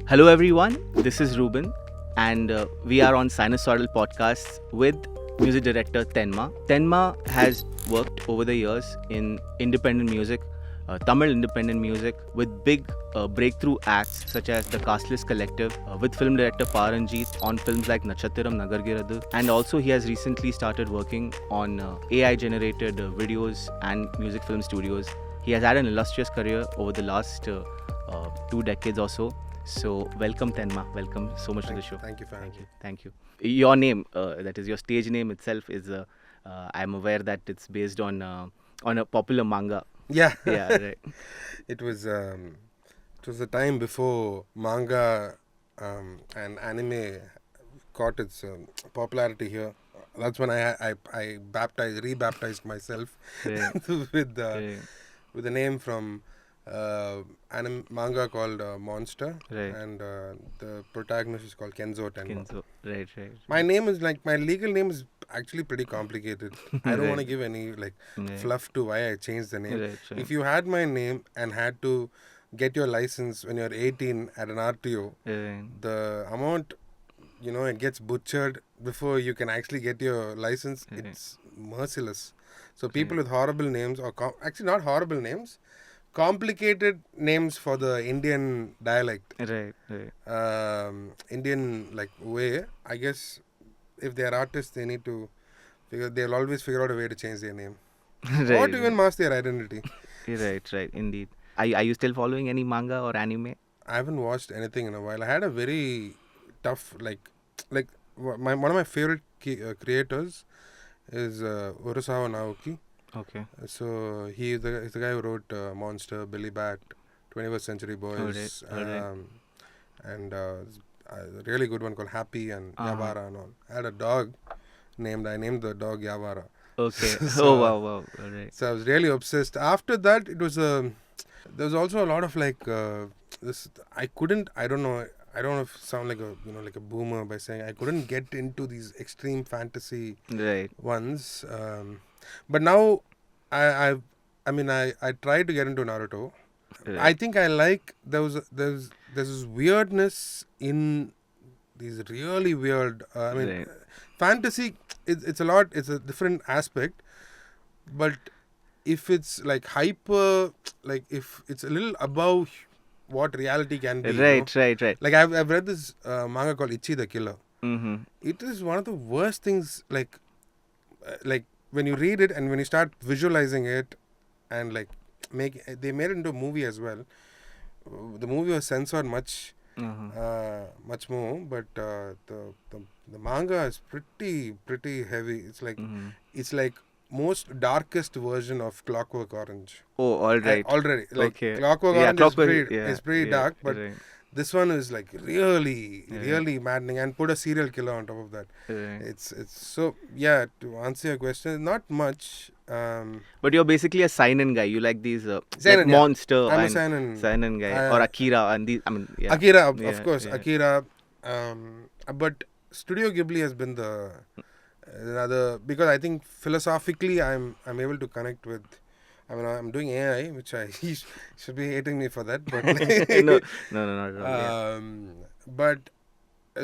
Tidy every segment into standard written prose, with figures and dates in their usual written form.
Hello everyone, this is Ruben and we are on Sinusoidal Podcast with music director Tenma. Tenma has worked over the years in independent music, Tamil independent music with big breakthrough acts such as the Casteless Collective, with film director Pa Ranjith on films like Natchathiram Nagargiradhu, and also he has recently started working on AI generated videos and music film studios. He has had an illustrious career over the last 2 decades or so. So welcome Tenma, welcome so much to the show. Thank you for having me. Thank you. Your name, that is your stage name itself, is I'm aware that it's based on a popular manga. Yeah, Yeah, right. it was a time before manga and anime caught its popularity here. That's when I rebaptized myself Right. with Right. with a name from manga called Monster, Right. and the protagonist is called Kenzo Tenma. Kenzo. Right, right. My name is my legal name is actually pretty complicated. I don't Right. want to give any Right. fluff to why I changed the name. Right, right. If you had my name and had to get your license when you're 18 at an RTO, Right. the amount, it gets butchered before you can actually get your license. Right. It's merciless. So people with horrible names, or actually not horrible names, complicated names for the Indian dialect, Right, right. Indian way. I guess if they are artists, they need to they'll always figure out a way to change their name Right, or to even mask their identity. right, right, indeed. Are you still following any manga or anime? I haven't watched anything in a while. I had a very tough one of my favorite creators is Urasawa Naoki. Okay. So he's the guy who wrote Monster, Billy Bat, 21st Century Boys, Alright. and a really good one called Happy and Yavara and all. I had a dog I named the dog Yavara. Okay. So- Oh, wow. All right. So I was really obsessed. After that, it was there was also a lot of this. I don't know if I sound like a boomer by saying I couldn't get into these extreme fantasy Right. ones. But now I tried to get into Naruto. Right. I think I like there's this weirdness in these really weird. Right. Fantasy. It's a different aspect, but if it's hyper, if it's a little above what reality can be. Right. I've read this manga called Ichi the Killer. Mm-hmm. It is one of the worst things. When you read it and when you start visualizing it, and they made it into a movie as well. The movie was censored much more, but the manga is pretty heavy. It's like most darkest version of Clockwork Orange. Oh, all right. Already, Okay. Clockwork Yeah, Orange Clockwork, is pretty dark, but right. this one is really maddening, and put a serial killer on top of that. Right. It's so, yeah, to answer your question, not much. But you're basically a seinen guy. You like these Seinen, yeah. Monster I'm a and seinen. guy, or Akira and these. I mean, yeah. Akira, Yeah, of course, yeah. Akira. But Studio Ghibli has been the another, because I think philosophically I'm able to connect with. I'm doing AI, which he should be hating me for that, but no, not at all. but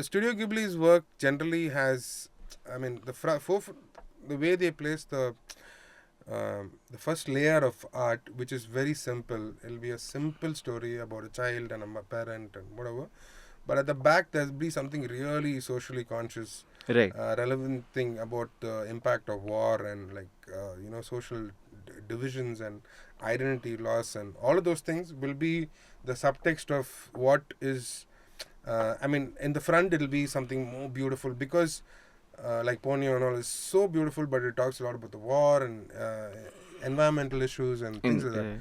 Studio Ghibli's work generally has, the way they place the first layer of art, which is very simple. It'll be a simple story about a child and a parent and whatever, but at the back there'll be something really socially conscious, Right. relevant thing about the impact of war and social divisions and identity loss, and all of those things will be the subtext of what is. In the front it'll be something more beautiful, because Ponyo and all is so beautiful, but it talks a lot about the war and environmental issues and things like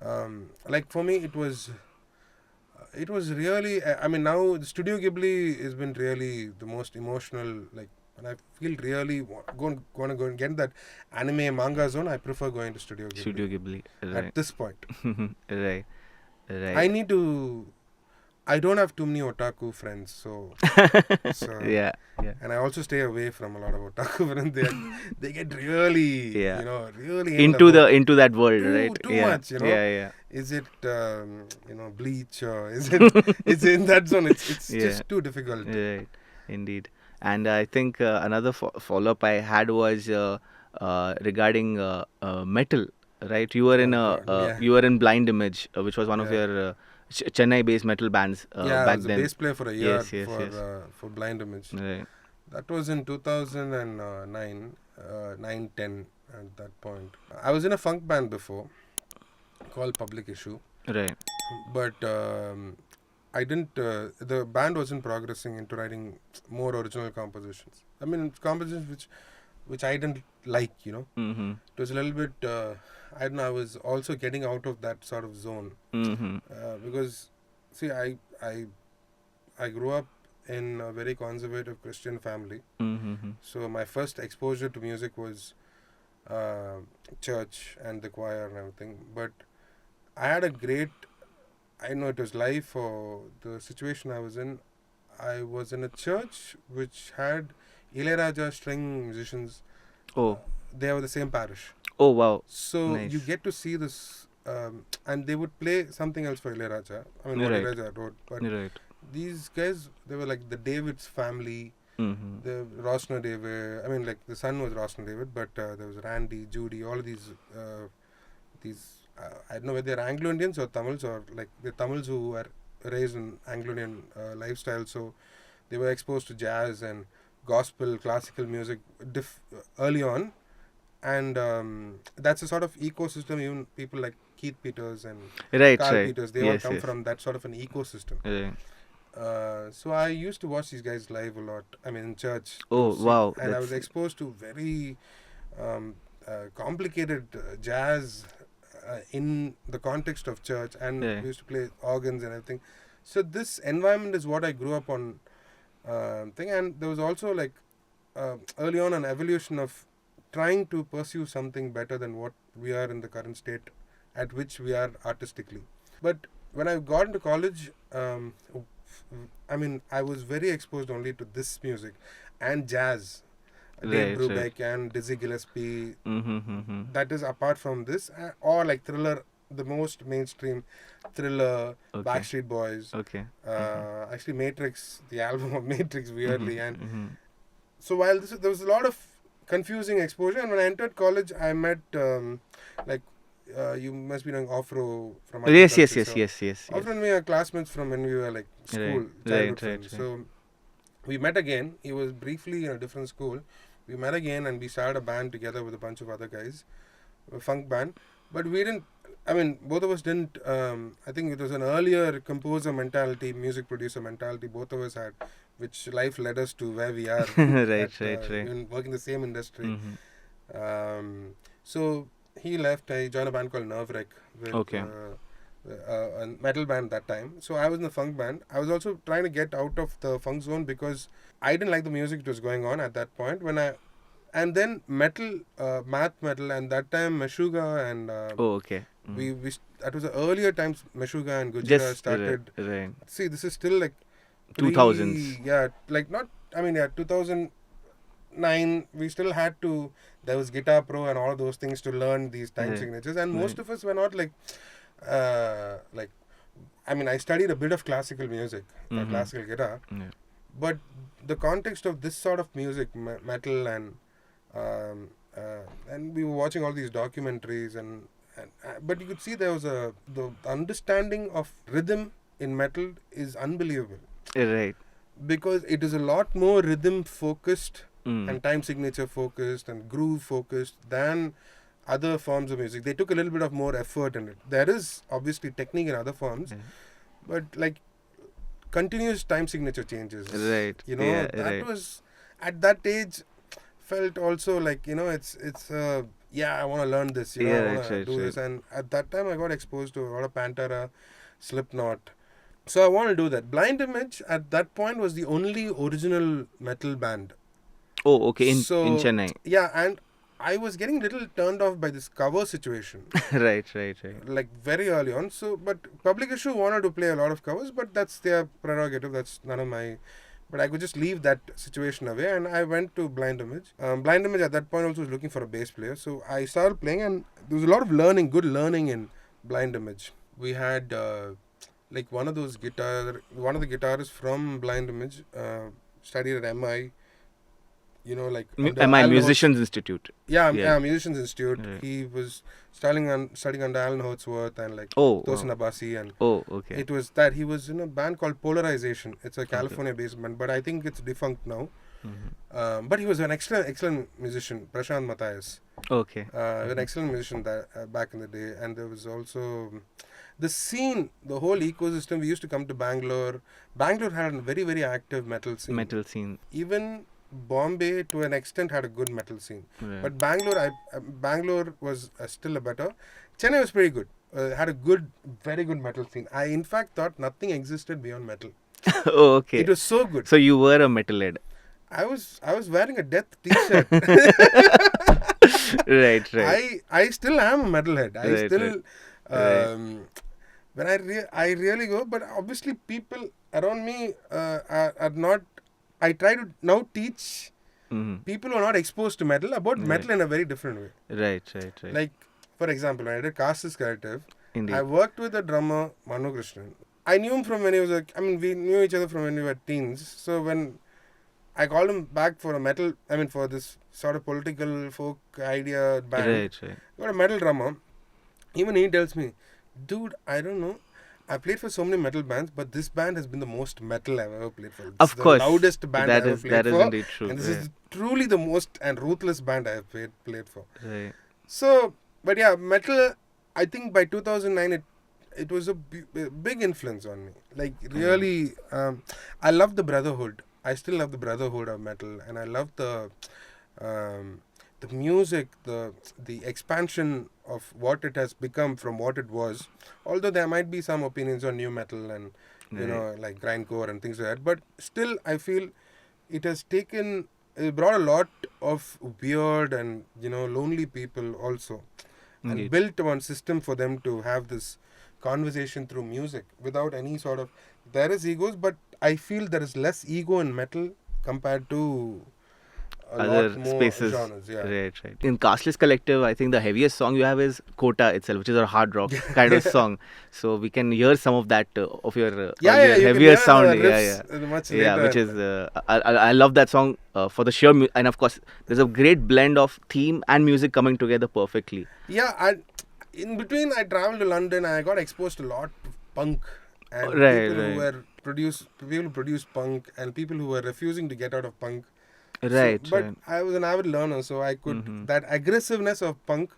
that. For me, it was really. Now the Studio Ghibli has been really the most emotional. When I feel really want to go and get that anime manga zone, I prefer going to Studio Ghibli. Studio Ghibli. Right. At this point. Right. I need to I don't have too many otaku friends, so Yeah. and I also stay away from a lot of otaku friends. They get really, Yeah. really Into about that world, right? too Yeah. much, Yeah. Is it Bleach, or is it it's in that zone? It's Yeah. just too difficult. Right. Indeed. And I think another follow-up I had was regarding metal. Right? You were in Yeah. you were in Blind Image, which was one of Yeah. your Chennai-based metal bands I back was a then. bass player for a year Yes. for Blind Image. Right. That was in 2009, 9-10 at that point. I was in a funk band before called Public Issue, Right. but I didn't. The band wasn't progressing into writing more original compositions. I mean, compositions which I didn't like. Mm-hmm. It was a little bit. I don't know. I was also getting out of that sort of zone Mm-hmm. because, see, I grew up in a very conservative Christian family. Mm-hmm. So my first exposure to music was church and the choir and everything. But I had a great, I know it was life or the situation I was in. I was in a church which had Ilayaraja string musicians. Oh. They were the same parish. Oh, wow. So Nice. you get to see this, and they would play something else for Ilayaraja. I mean, what Right. Ilayaraja wrote. But Right. these guys, they were like the David's family. Mm-hmm. The Rosner David, I mean, like the son was Rosner David, but there was Randy, Judy, all of these I don't know whether they're Anglo-Indians or Tamils, or like the Tamils who were raised in Anglo-Indian lifestyle, so they were exposed to jazz and gospel, classical music early on, and that's a sort of ecosystem. Even people like Keith Peters and Right. Carl Right. Peters, they all come from that sort of an ecosystem. Right. So I used to watch these guys live a lot. I mean, in church. Oh, wow. And I was exposed to very complicated jazz in the context of church, and Yeah. we used to play organs and everything. So this environment is what I grew up on. Thing, and there was also like early on an evolution of trying to pursue something better than what we are in the current state at which we are artistically. But when I got into college, I mean, I was very exposed only to this music and jazz. Dave Brubeck and Dizzy Gillespie. Mm-hmm. That is apart from this, or like Thriller, the most mainstream Thriller, Okay. Backstreet Boys. Okay. Actually, Matrix, the album of Matrix, weirdly. And Mm-hmm. so while there was a lot of confusing exposure, and when I entered college, I met you must be knowing Offro from Yes. Offro and me are classmates from when we were like school, childhood friends. So we met again. He was briefly in a different school. We met again and we started a band together with a bunch of other guys, a funk band. But we didn't, I mean, both of us didn't, I think it was an earlier composer mentality, music producer mentality both of us had, which life led us to where we are. Right. Even working in the same industry. Mm-hmm. So he left. I joined a band called Nerve Wreck with a metal band that time. So I was in the funk band. I was also trying to get out of the funk zone because I didn't like the music that was going on at that point. And then metal, math metal, and that time Meshuggah and okay. we that was the earlier times Meshuggah and Gujira started. Right. See, this is still like 2000s. Yeah, like not. I mean, 2009. We still had to. There was Guitar Pro and all of those things to learn these time signatures, and most of us were not like. I mean, I studied a bit of classical music, classical guitar, but the context of this sort of music, metal, and we were watching all these documentaries, but you could see there was the understanding of rhythm in metal is unbelievable. Right. Because it is a lot more rhythm focused and time signature focused and groove focused than other forms of music. They took a little bit of more effort in it. There is obviously technique in other forms, but like continuous time signature changes. Right. That was at that age felt also like it's I want to learn this. I want to do this. And at that time I got exposed to a lot of Pantera, Slipknot. So I want to do that. Blind Image at that point was the only original metal band. Oh, okay. In Chennai. Yeah, and I was getting a little turned off by this cover situation. Right. Like very early on. So, but Public Issue wanted to play a lot of covers, but that's their prerogative. That's none of my. But I could just leave that situation away, and I went to Blind Image. Blind Image at that point also was looking for a bass player, so I started playing, and there was a lot of learning, good learning in Blind Image. We had like one of the guitarists from Blind Image studied at MI. You know, like MI Musicians Institute. Yeah, Musicians Institute. Right. He was studying under Alan Holdsworth and like Tosin Abbasi, and okay. It was that he was in a band called Polarization. It's a California-based band, but I think it's defunct now. Mm-hmm. But he was an excellent musician, Prashant Matthias. Okay. An excellent musician back in the day, and there was also the scene, the whole ecosystem. We used to come to Bangalore. Bangalore had a very, very active metal scene. Even Bombay to an extent had a good metal scene, but Bangalore was still a better. Chennai was pretty good. Had a very good metal scene. I in fact thought nothing existed beyond metal. Okay. It was so good. So you were a metalhead. I was wearing a Death T-shirt. Right. I still am a metalhead. I still when I really go, but obviously people around me are not. I try to now teach people who are not exposed to metal about metal in a very different way. Right. Like, for example, when I did Casteless Collective, Indeed. I worked with the drummer, Manu Krishnan. I knew him from when he was we knew each other from when we were teens. So when I called him back for for this sort of political folk idea band. Right. Got a metal drummer. Even he tells me, dude, I don't know. I played for so many metal bands, but this band has been the most metal I've ever played for. Of course. The loudest band I've ever played for. That is indeed true. And this is truly the most and ruthless band I've played for. Right. So, but yeah, metal, I think by 2009, it was a big influence on me. Like, really, I love the brotherhood. I still love the brotherhood of metal. And I love the music, the expansion of what it has become from what it was. Although there might be some opinions on new metal and like grindcore and things like that, but still I feel it brought a lot of weird and lonely people also, and built one system for them to have this conversation through music without any sort of. There is egos, but I feel there is less ego in metal compared to other spaces. Genres, yeah. Right. In Casteless Collective, I think the heaviest song you have is Kota itself, which is a hard rock kind of song. So we can hear some of that of your heavier sound. Much later. Which is I love that song for the sheer and of course there's a great blend of theme and music coming together perfectly. Yeah, in between I traveled to London and I got exposed to a lot of punk and people who produce punk and people who were refusing to get out of punk. Right. But I was an avid learner, so I could that aggressiveness of punk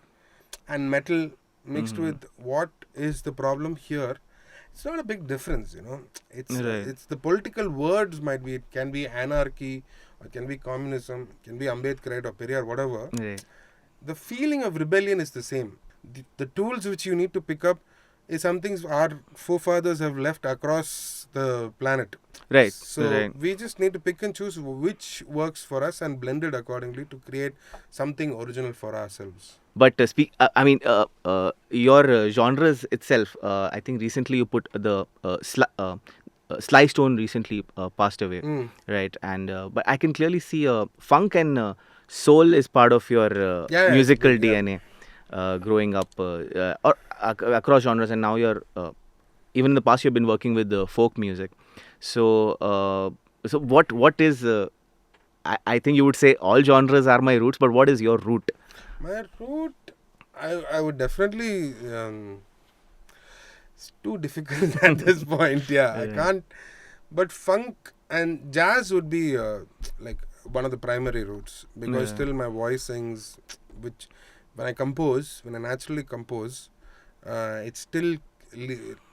and metal mixed with what is the problem here. It's not a big difference, It's the political words it can be anarchy, or it can be communism, it can be Ambedkarite or Periyar, whatever. Right. The feeling of rebellion is the same. The tools which you need to pick up is something our forefathers have left across the planet. Right. So we just need to pick and choose which works for us and blend it accordingly to create something original for ourselves. But your genres itself, I think recently you put the Sly Stone recently passed away, right? And but I can clearly see funk and soul is part of your musical DNA. Growing up or across genres, and now you're even in the past you've been working with folk music. So what is I think you would say all genres are my roots, but what is your root? My root, I would definitely it's too difficult at this point. I can't, but funk and jazz would be like one of the primary roots, because still my voice sings, which when I naturally compose, it's still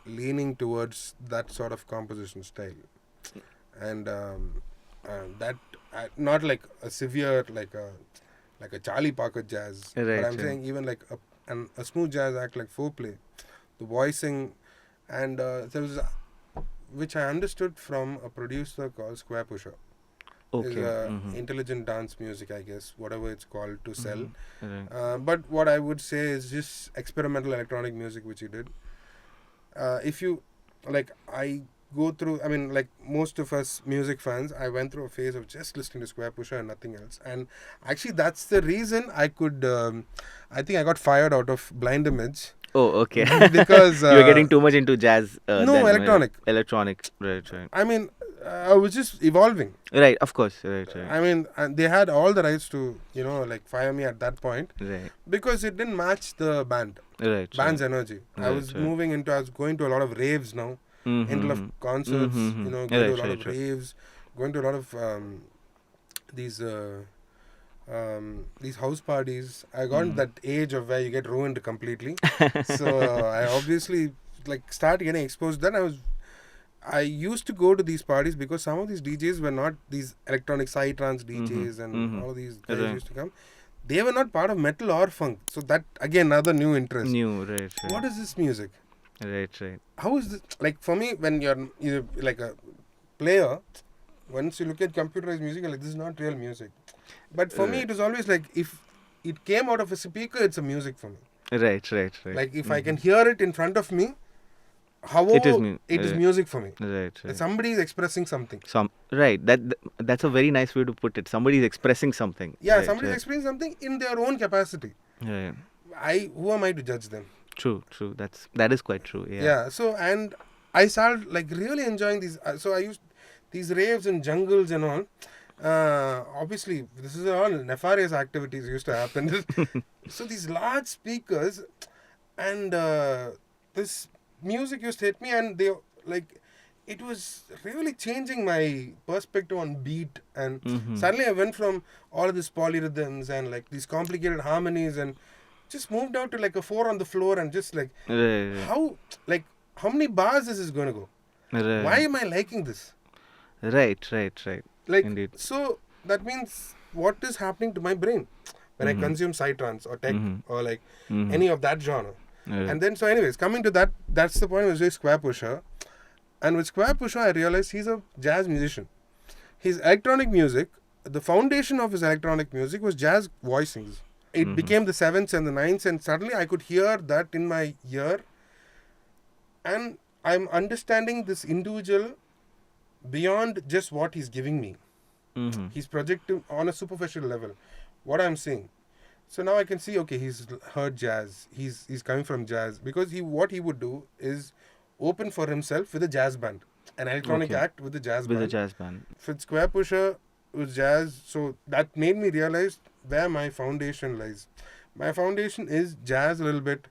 leaning towards that sort of composition style. And that, not like a severe, like a Charlie Parker jazz, but I'm saying even like a smooth jazz act like foreplay, the voicing, and there was which I understood from a producer called Square Pusher. Okay. is intelligent dance music, I guess, whatever it's called, to sell. Right. But what I would say is just experimental electronic music, which he did. If you like, I go through. I mean, like most of us music fans, I went through a phase of just listening to Square Pusher and nothing else. And actually, that's the reason I could. I think I got fired out of Blind Image. Oh, okay. Because you were getting too much into jazz. No, then, electronic. Electronic. Right. I mean, I was just evolving. Right. Of course. Right. I mean, and they had all the rights to, like fire me at that point. Right. Because it didn't match the band's energy. I was going to a lot of raves now, into a lot of concerts, going to a lot of raves, going to a lot of these house parties. I got that age of where you get ruined completely. So I obviously started getting exposed. Then I used to go to these parties because some of these DJs were not these electronic psytrance DJs and all of these guys used to come. They were not part of metal or funk. So that, again, another new interest. Right. What is this music? Right. How is this? Like, for me, when you're like a player, once you look at computerized music, you're like, this is not real music. But for me, it was always like, if it came out of a speaker, it's a music for me. Right. Like, if I can hear it in front of me, it is music for me. Right. Somebody is expressing something. That's a very nice way to put it. Somebody is expressing something. Yeah, somebody is expressing something in their own capacity. Right. Who am I to judge them? True. That is quite true. Yeah. So, and I started really enjoying these. So I used these raves and jungles and all. Obviously, this is all nefarious activities used to happen. So these large speakers and this music used to hit me, and they it was really changing my perspective on beat. And suddenly I went from all of these polyrhythms and these complicated harmonies and just moved out to a 4 on the floor and just how many bars is this going to go? Why am I liking this? Right. Indeed. So that means what is happening to my brain when I consume psytrance or tech or any of that genre. And then, so anyways, coming to that, that's the point. Was with Square Pusher. And with Square Pusher, I realized he's a jazz musician. His electronic music, the foundation of his electronic music was jazz voicings. It became the 7ths and the 9ths, and suddenly I could hear that in my ear. And I'm understanding this individual beyond just what he's giving me. He's projecting on a superficial level what I'm seeing. So now I can see, okay, he's heard jazz. He's coming from jazz. Because what he would do is open for himself with a jazz band. An electronic act with a jazz band. With Square Pusher, it was jazz. So that made me realize where my foundation lies. My foundation is jazz a little bit.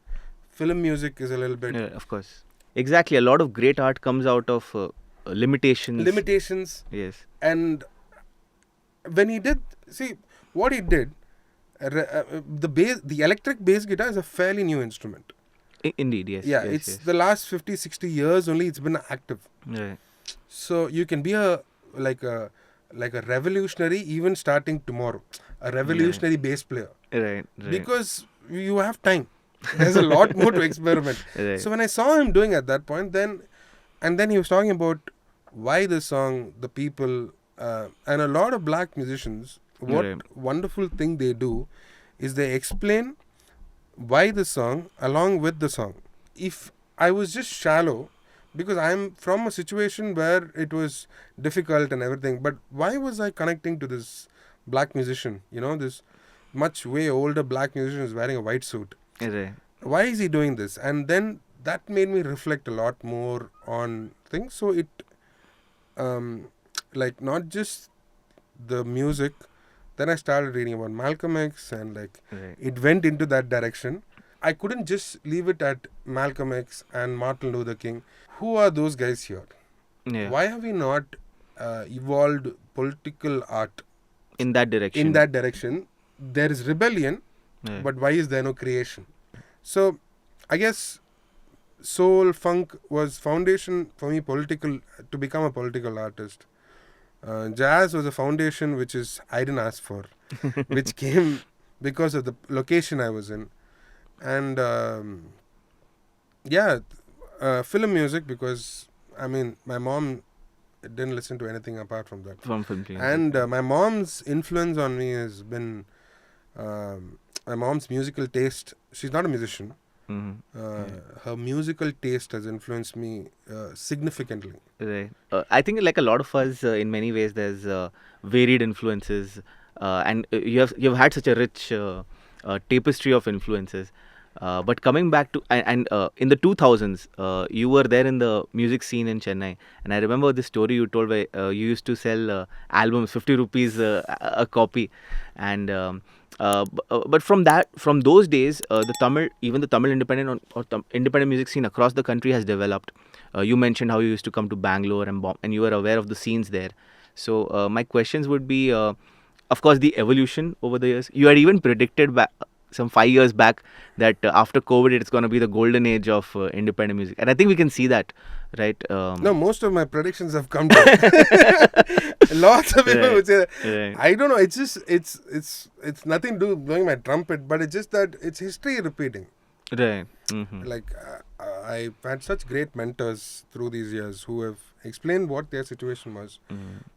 Film music is a little bit. Yeah, of course. Exactly. A lot of great art comes out of limitations. Yes. And when he did, what he did, the electric bass guitar is a fairly new instrument. Indeed, yes. Yeah, it's the last 50-60 years only it's been active. Right. So you can be a revolutionary even starting tomorrow. A revolutionary bass player. Right. Because you have time. There's a lot more to experiment. Right. So when I saw him doing at that point, then he was talking about why the song, the people, and a lot of black musicians, what wonderful thing they do is they explain why the song along with the song. If I was just shallow, because I'm from a situation where it was difficult and everything, but why was I connecting to this black musician? This much way older black musician is wearing a white suit. Right. Why is he doing this? And then that made me reflect a lot more on things. So it, not just the music. Then I started reading about Malcolm X and it went into that direction. I couldn't just leave it at Malcolm X and Martin Luther King. Who are those guys here? Yeah. Why have we not evolved political art in that direction? There is rebellion, but why is there no creation? So I guess soul, funk was foundation for me to become a political artist. Jazz was a foundation which I didn't ask for, which came because of the location I was in. And film music because, my mom didn't listen to anything apart from that. From film music. And my mom's influence on me has been my mom's musical taste. She's not a musician. Her musical taste has influenced me significantly. Right. I think like a lot of us, in many ways, there's varied influences, and you've had such a rich tapestry of influences. But coming back to and in the 2000s, you were there in the music scene in Chennai, and I remember the story you told where you used to sell albums 50 rupees a copy, and but from those days, the Tamil independent or independent music scene across the country has developed. You mentioned how you used to come to Bangalore and you were aware of the scenes there. So my questions would be, of course, the evolution over the years. You had even predicted some 5 years back that after COVID, it's going to be the golden age of independent music, and I think we can see that, right? No, most of my predictions have come true. Lots of people would say that. Right. I don't know. It's just it's nothing to do with blowing my trumpet, but it's just that it's history repeating. Right. Like I've had such great mentors through these years who have explained what their situation was.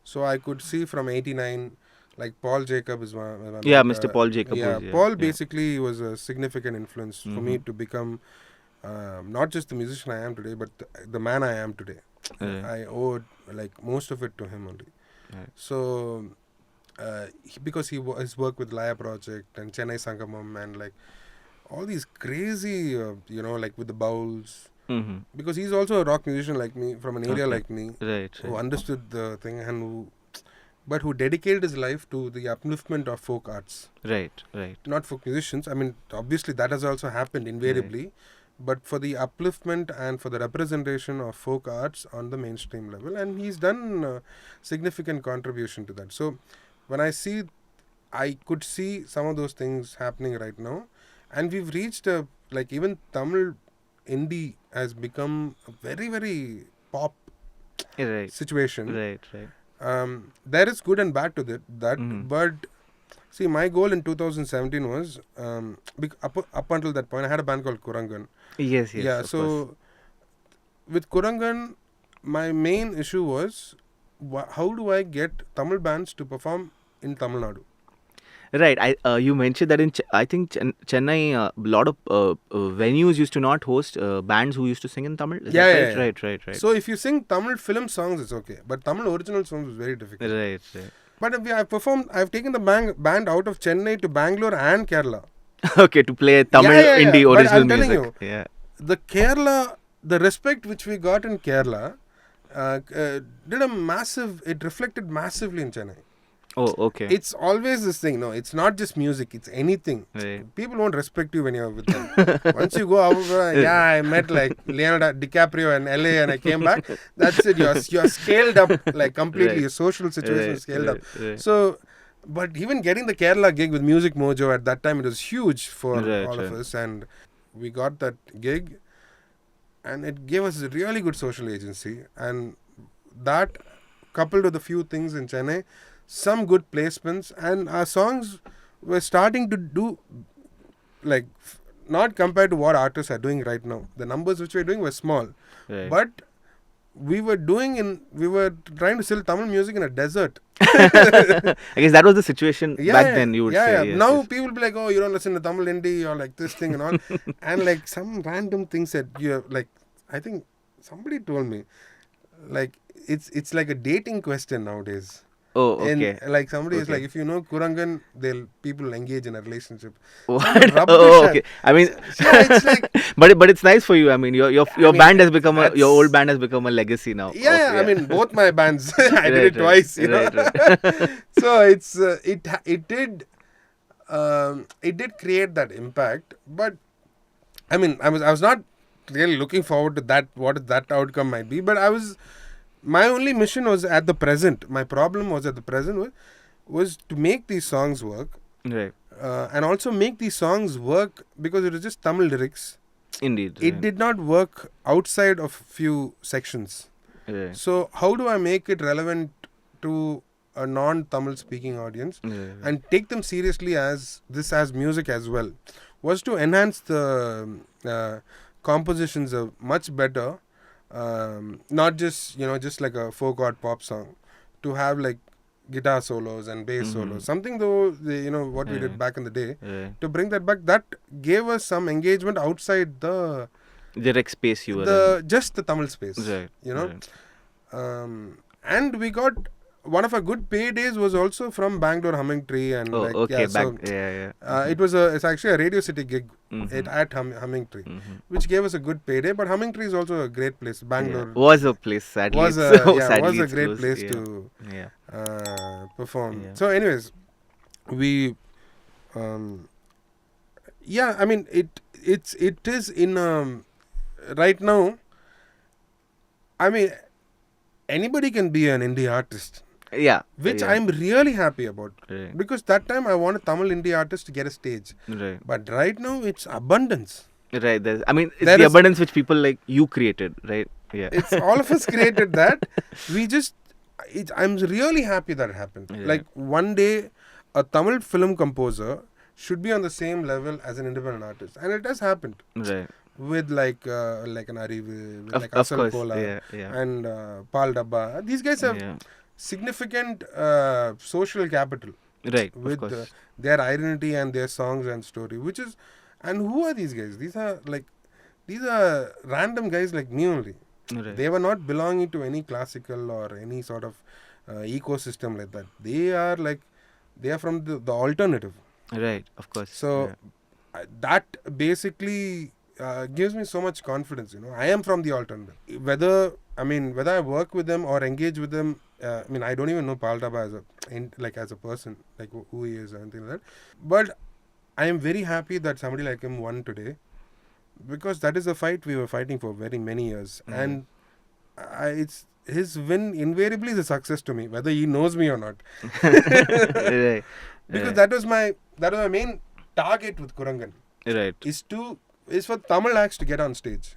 So I could see from '89. Like Paul Jacob is one. Yeah, Mr. Paul Jacob. Yeah, Paul basically was a significant influence for me to become not just the musician I am today, but the man I am today. I owed like most of it to him only. So because his work with Laya Project and Chennai Sangamam and like all these crazy, like with the bowls. Because he's also a rock musician like me, from an area like me, who understood the thing and who dedicated his life to the upliftment of folk arts. Right. Not folk musicians. I mean, obviously that has also happened invariably, but for the upliftment and for the representation of folk arts on the mainstream level. And he's done a significant contribution to that. So when I could see some of those things happening right now. And we've reached even Tamil indie has become a very, very pop situation. Right. There is good and bad to that. But see, my goal in 2017 was up until that point I had a band called Kurangan. Yes. Yeah. So with Kurangan, my main issue was how do I get Tamil bands to perform in Tamil Nadu? Right. You mentioned that in I think Chennai, a lot of venues used to not host bands who used to sing in Tamil. Is that right? Right. So if you sing Tamil film songs, it's okay. But Tamil original songs is very difficult. Right. But I've taken the band out of Chennai to Bangalore and Kerala. Okay, to play Tamil indie original music. But I'm telling you, the Kerala, the respect which we got in Kerala, it reflected massively in Chennai. Oh, okay. It's always this thing. No, it's not just music. It's anything. Right. People won't respect you when you're with them. Once you go out, I met like Leonardo DiCaprio in LA and I came back. That's it. You're scaled up like completely. Your social situation is scaled up. So, but even getting the Kerala gig with Music Mojo at that time, it was huge for all of us. And we got that gig and it gave us a really good social agency. And that coupled with a few things in Chennai, some good placements, and our songs were starting to do like not compared to what artists are doing right now. The numbers which we were doing were small, but we were trying to sell Tamil music in a desert. I guess that was the situation back then. You would say. Yes, now people be like, "Oh, you don't listen to Tamil indie or like this thing and all," and like some random things that you like. I think somebody told me, like it's like a dating question nowadays. Oh, okay. And like somebody is like, if you know Kurangan, people engage in a relationship. What? Oh, okay. I mean, it's like, but it's nice for you. I mean, your band has become your old band has become a legacy now. Yeah, I mean, both my bands. I did it twice. You know? So it did create that impact. But I mean, I was not really looking forward to that. What that outcome might be, but my only mission was at the present. My problem was at the present was to make these songs work. Right. And also make these songs work because it was just Tamil lyrics. Indeed. It did not work outside of few sections. Right. So how do I make it relevant to a non-Tamil speaking audience and take them seriously as music as well? Was to enhance the compositions much better. not just just like a folk or pop song, to have like guitar solos and bass solos, something though what we did back in the day, to bring that back, that gave us some engagement outside the direct space you were in. Just the Tamil space, and we got one of our good paydays was also from Bangalore Humming Tree, and it's actually a Radio City gig at Humming Tree, which gave us a good payday. But Humming Tree is also a great place. Bangalore was a place, sadly. Was a great place to perform. So, anyways, we I mean it is in right now. I mean, anybody can be an indie artist. Which I'm really happy about. Because that time I want a Tamil indie artist to get a stage. But right now it's abundance. It's the abundance which people like you created, right? It's all of us created that. I'm really happy that it happened. Like one day a Tamil film composer should be on the same level as an independent artist. And it has happened. With like an Arivu, with like Asal Kola and Pal Dabba. These guys have significant social capital, with their identity and their songs and story, and who are these guys? These are random guys like me only. They were not belonging to any classical or any sort of ecosystem like that. They are from the alternative, of course. So that basically gives me so much confidence. I am from the alternative. Whether I work with them or engage with them, I don't even know Pal Dabba as a person, like who he is or anything like that. But I am very happy that somebody like him won today, because that is a fight we were fighting for very many years, and it's his win invariably is a success to me, whether he knows me or not. Because that was my main target with Kurangan. Is for Tamil acts to get on stage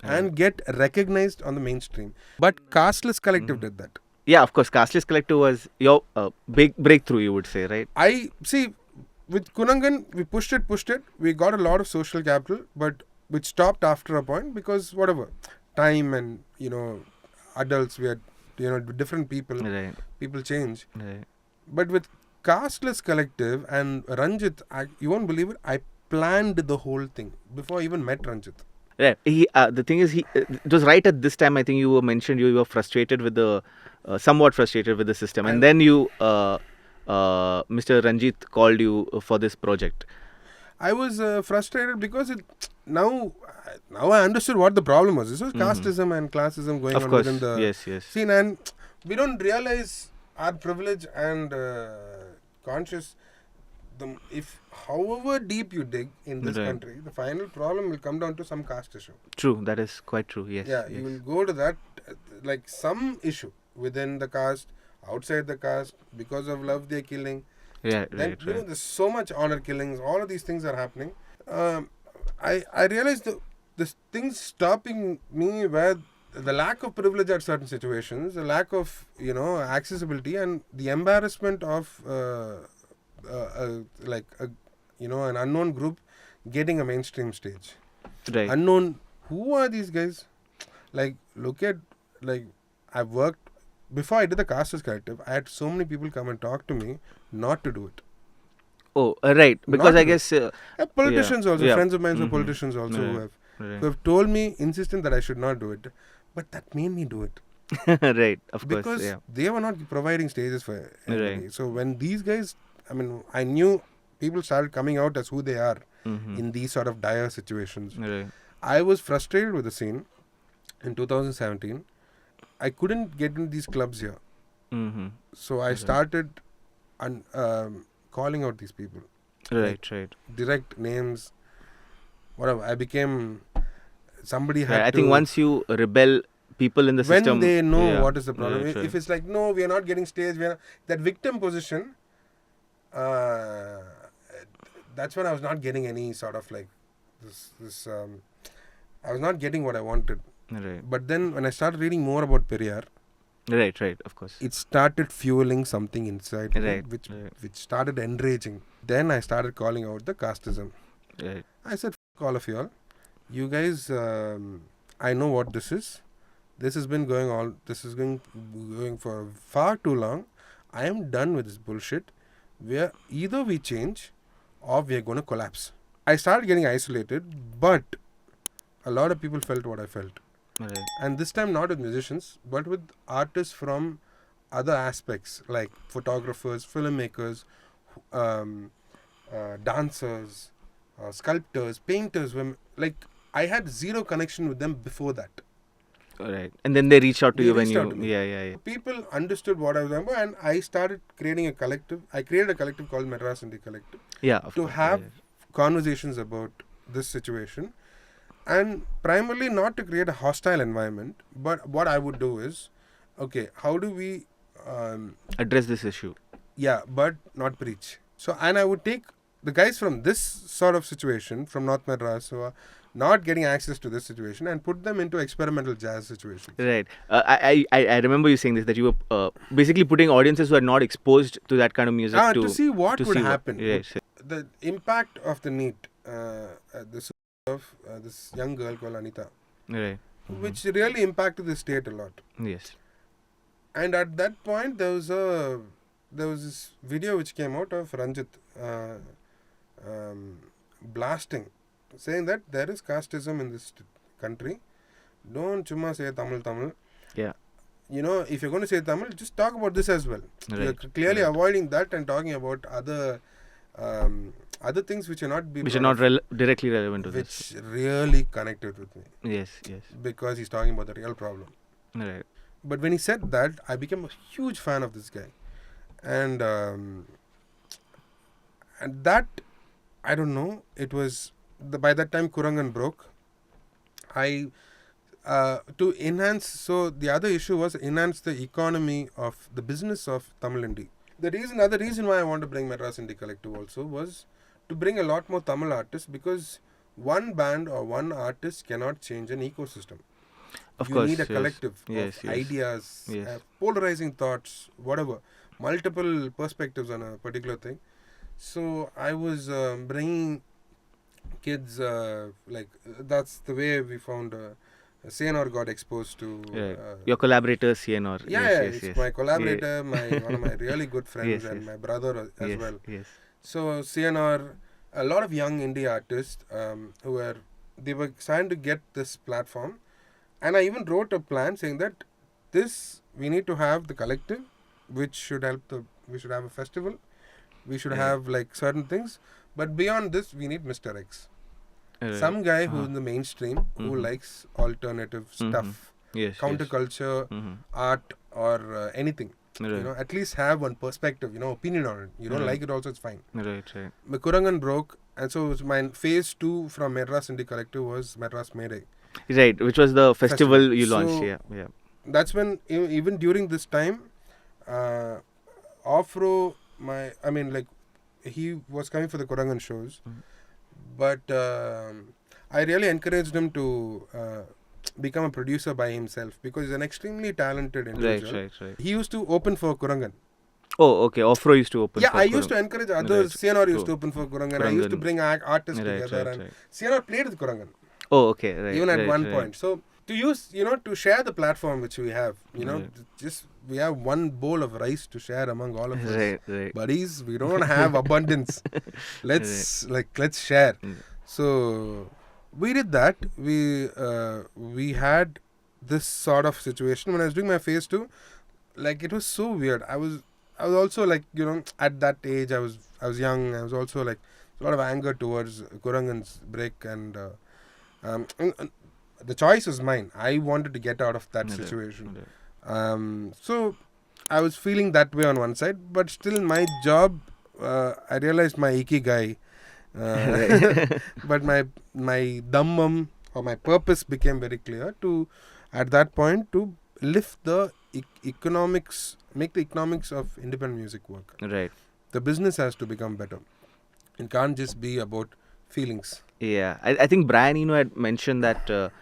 and get recognized on the mainstream. But Casteless Collective did that. Yeah, of course. Casteless Collective was your big breakthrough, you would say, right? I see, with Kurangan, we pushed it. We got a lot of social capital, but which stopped after a point because whatever, time and, adults, we had, different people. People change. But with Casteless Collective and Ranjith, you won't believe it, I planned the whole thing before I even met Ranjith. The thing is, it was right at this time, I think you were frustrated with somewhat frustrated with the system. And then Mr. Ranjith called you for this project. I was frustrated because now I understood what the problem was. This was casteism and classism going on within the scene. And we don't realize our privilege and conscious. If however deep you dig in this country, the final problem will come down to some caste issue. True, that is quite true. Yes. You will go to that, like some issue within the caste, outside the caste, because of love they're killing. There's so much honor killings. All of these things are happening. I realized the things stopping me were the lack of privilege at certain situations, the lack of accessibility, and the embarrassment of an unknown group getting a mainstream stage. Unknown, who are these guys? Look at, I've worked, before I did the Casteless Collective, I had so many people come and talk to me not to do it. Oh, right. Because I guess... politicians also, friends of mine who are politicians also who have told me, insistent that I should not do it. But that made me do it. Of course. Because they were not providing stages for anybody. So when these guys... I knew people started coming out as who they are in these sort of dire situations. I was frustrated with the scene in 2017. I couldn't get into these clubs here. So I started calling out these people. Direct names. Whatever. I became... Somebody had I think once you rebel, people in the system... When they know what is the problem. If it's like, no, we are not getting stage. That victim position... that's when I was not getting any sort of I was not getting what I wanted. But then when I started reading more about Periyar, of course, it started fueling something inside me, which started enraging. Then I started calling out the casteism. I said, all of you all, you guys, I know what this is. this has been going for far too long. I am done with this bullshit. Either we change or we are going to collapse. I started getting isolated, but a lot of people felt what I felt. Right. And this time not with musicians, but with artists from other aspects like photographers, filmmakers, dancers, sculptors, painters. Women. Like, I had zero connection with them before that. Right. And then they reached out to They you when reached you... out to me. Yeah. People understood what I was about, and I started creating a collective. I created a collective called Madras Indie Collective Yeah, of to course. have Yeah. conversations about this situation, and primarily not to create a hostile environment, but what I would do is, okay, how do we Address this issue. but not preach. So, and I would take the guys from this sort of situation, from North Madras, who are not getting access to this situation, and put them into experimental jazz situations. Right. I remember you saying this, that you were basically putting audiences who are not exposed to that kind of music To see what would happen. Yes. The impact of the NEET, this young girl called Anita, Right. which really impacted the state a lot. Yes. And at that point, there was this video which came out of Ranjith blasting, saying that there is casteism in this country. Don't chumma say Tamil. Yeah. You know, if you're going to say Tamil, just talk about this as well. Right. You're clearly avoiding that and talking about other things which are not Directly relevant to this. which really connected with me, Yes. because he's talking about the real problem. Right. But when he said that, I became a huge fan of this guy, and that, I don't know, it was by that time Kurangan broke. To enhance, so the other issue was enhance the economy of the business of Tamil Indie. Other reason why I want to bring Madras Indie Collective also was to bring a lot more Tamil artists, because one band or one artist cannot change an ecosystem. Of you course. need a yes. collective Yes, of yes. ideas, Yes. polarizing thoughts, whatever, multiple perspectives on a particular thing. So I was bringing kids, that's the way we found CNR got exposed to. Right. Your collaborator, CNR. It's my collaborator, one of my really good friends, Yes, and yes. my brother as Yes, well. Yes. So CNR, a lot of young indie artists who were trying to get this platform, and I even wrote a plan saying that we need to have the collective, which should we should have a festival, we should have like certain things, but beyond this we need Mr. X. Some guy who's in the mainstream, who likes alternative stuff, Yes. counterculture, art, or anything. Right. You know, at least have one perspective, opinion on it. You don't like it also, it's fine. Right. But Kurangan broke, and so my phase 2 from Madras Indie Collective was Madras Mere. Right, which was the festival you launched. So, Yeah. That's when, even during this time, Afro, he was coming for the Kurangan shows, but I really encouraged him to become a producer by himself, because he's an extremely talented individual. Right. He used to open for Kurangan. Oh, okay. Offro used to open. Yeah, for I used Kurangan. to encourage others. CNR used to True. open for Kurangan. I used to bring artists together, and CNR played with Kurangan. Oh, okay. Right. Even at one right. point. So to use, to share the platform which we have, just we have one bowl of rice to share among all of us. Right. Buddies, we don't have abundance. Let's share. So we did that. We had this sort of situation when I was doing my phase 2. Like, it was so weird. I was also like, at that age I was young. I was also like a lot of anger towards Kurangan's break, and the choice was mine. I wanted to get out of that situation. So I was feeling that way on one side, but still my job, I realized my ikigai, but my dhammam or my purpose became very clear at that point to lift the economics, make the economics of independent music work. Right. The business has to become better. It can't just be about feelings. Yeah, I think Brian Eno had mentioned that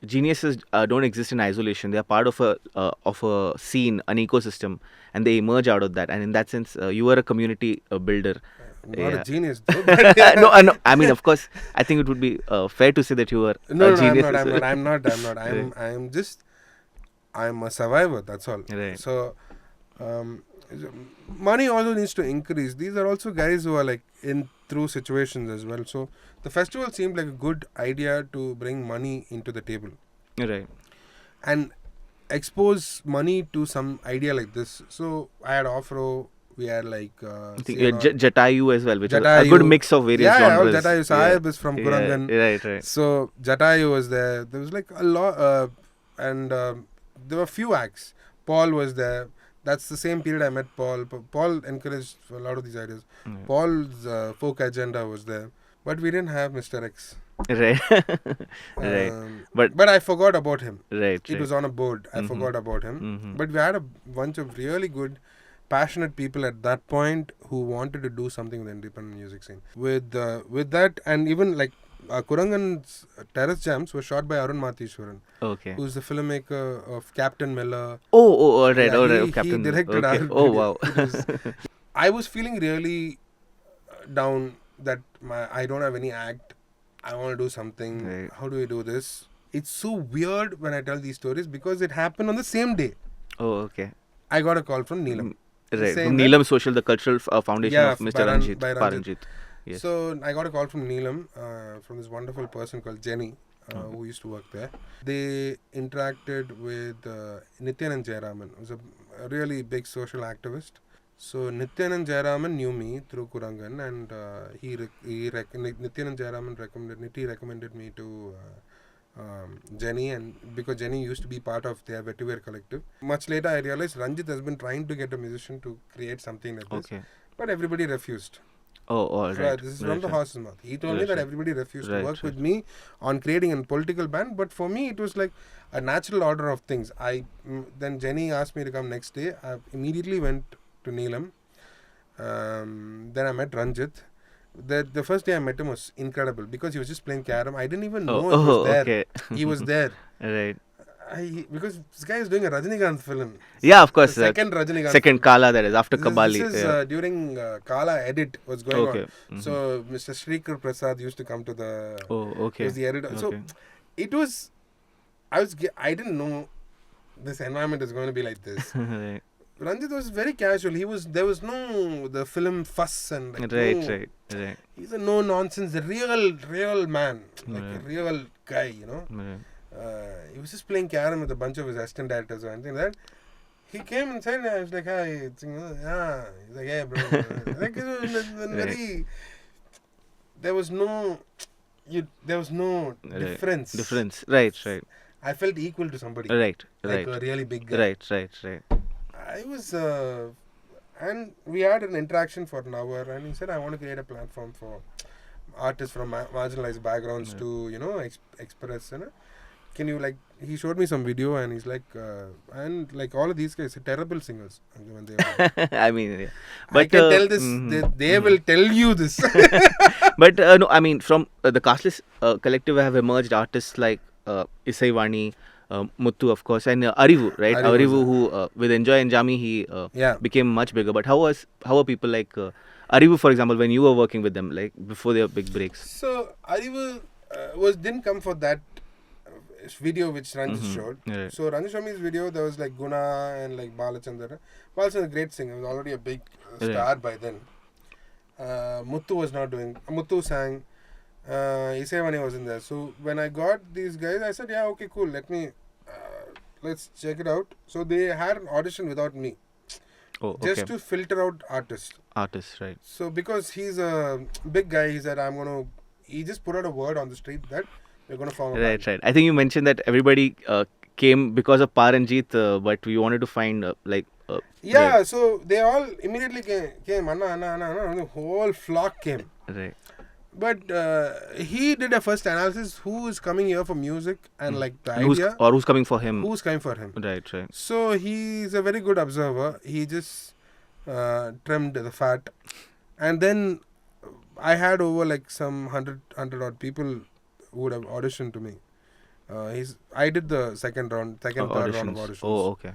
geniuses don't exist in isolation. They are part of a scene, an ecosystem, and they emerge out of that. And in that sense, you were a community builder. Not a genius, though. No. I mean, of course, I think it would be fair to say that you were a genius. I'm not. I'm just I'm a survivor. That's all. Right. So money also needs to increase. These are also guys who are like in through situations as well. So the festival seemed like a good idea to bring money into the table Right. and expose money to some idea like this. So I had Afro. We had like I think Jatayu as well, which is a Jatayu. good mix of various genres. Jatayu. Sahib is from Kurangan. Right. So Jatayu was there. There was like a lot, and there were few acts. Paul was there. That's the same period I met Paul. Paul encouraged a lot of these ideas. Paul's folk agenda was there, but we didn't have Mr. X. Right. Right. But I forgot about him. Right. It was on a board. I forgot about him. But we had a bunch of really good, passionate people at that point who wanted to do something with the independent music scene. With that, and even like Kurangan's Terrace Jams were shot by Arun Matheswaran, Okay. who's the filmmaker of Captain Miller. All right. Yeah, All right. he Captain. directed Okay. our Oh video. wow. I was feeling really down that I don't have any act. I want to do something. Right. How do we do this? It's so weird when I tell these stories because it happened on the same day. Oh, okay. I got a call from Neelam. Right. saying Neelam Social, the cultural foundation Yeah, of Mr. by Ranjith. by Pa Ranjith. Ranjith. Yes. So I got a call from Neelam, from this wonderful person called Jenny, who used to work there. They interacted with Nityanand Jayaraman, who's a really big social activist. So Nityanand Jayaraman knew me through Kurangan, and Nityanand Jayaraman recommended me to Jenny, and because Jenny used to be part of their Vetiver collective. Much later, I realized Ranjith has been trying to get a musician to create something like this, Okay. but everybody refused. Oh, all right. This is from the horse's mouth. He told me that everybody refused to Right, work with me on creating a political band, but for me it was like a natural order of things. Then Jenny asked me to come next day. I immediately went to Neelam. Then I met Ranjith. The first day I met him was incredible because he was just playing carom. I didn't even know he was there. Okay. He was there. Right. Because this guy is doing a Rajinikanth film. Yeah, of course. The second Rajinikanth. Second Kala, that is after This Kabali. is during Kala edit was going Okay. on. So Mr. Shrikar Prasad used to come to the. Oh, okay. He was the editor. Okay. So it was. I didn't know this environment is going to be like this. Right. Ranjith was very casual. There was no the film fuss and like, Right. He's a no nonsense, a real man, like a real guy, you know. Right. He was just playing carom with a bunch of his assistant directors or anything like that. He came inside and I was like, hi. He's like, yeah, bro. Like, it was very. There was no difference. Right. I felt equal to somebody. Right. Like a really big guy. Right. I was, and we had an interaction for an hour, and he said, I want to create a platform for artists from marginalized backgrounds to, express, can you he showed me some video, and he's like, and like all of these guys are terrible singers. When they were, I mean, yeah. I But can tell this, they will tell you this. But no, I mean, from the Casteless Collective have emerged artists like Isaivani, Muthu, of course, and Arivu, right? Arivu, who with Enjoy and Jami, he became much bigger. But how are people like Arivu, for example, when you were working with them, like before their big breaks? So Arivu didn't come for that video which Ranjith showed. Right. So Ranjith showed me his video. There was like Guna and like Balachandra. Balachandra, a great singer, was already a big star by then. Muthu was not doing. Muthu sang. Isaivani was in there. So when I got these guys, I said, yeah, okay, cool. Let's check it out. So they had an audition without me. Oh, okay. Just to filter out artists. Artists, right. So because he's a big guy, he said, he just put out a word on the street that we're going to form a band. Right. I think you mentioned that everybody came because of Pa Ranjith, but we wanted to find Yeah, so they all immediately came. Anna, the whole flock came. Right. But he did a first analysis who is coming here for music and like the And idea. who's coming for him. Who's coming for him. Right. So he's a very good observer. He just trimmed the fat. And then I had over like some 100 odd people who would have auditioned to me. I did the third round of auditions. Oh, okay.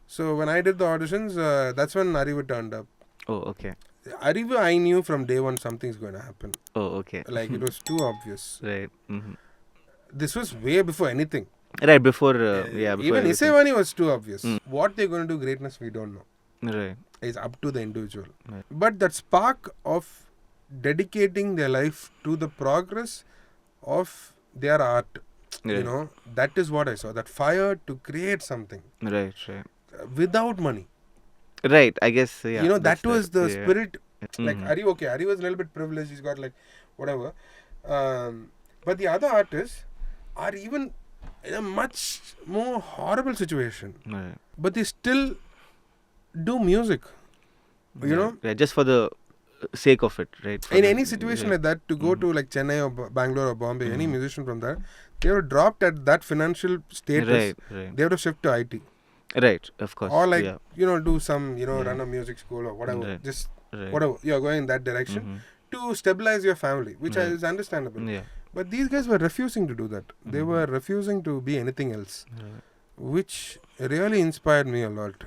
So when I did the auditions, that's when Arivu turned up. Oh, okay. Arivu, I knew from day one something's going to happen. Oh, okay. Like it was too obvious. Right. This was way before anything. Right, before, before Even everything. Isaivani was too obvious. What they're going to do greatness, we don't know. Right. It's up to the individual. Right. But that spark of dedicating their life to the progress of their art, Right. that is what I saw. That fire to create something Right. without money. Right, I guess, yeah. That was the yeah. spirit. Like Mhm. Arivu was a little bit privileged. He's got like whatever. But the other artists are even in a much more horrible situation. Right. But they still do music. Yeah, just for the sake of it, right? In any situation like that, to go to like Chennai or Bangalore or Bombay, any musician from there, they were dropped at that financial status. Right. They would have shifted to IT. Right, of course. Or like, yeah. do some, run a music school or whatever. Right. Just Right. whatever. You're going in that direction to stabilize your family, which Right. is understandable. Yeah. But these guys were refusing to do that. They were refusing to be anything else, which really inspired me a lot,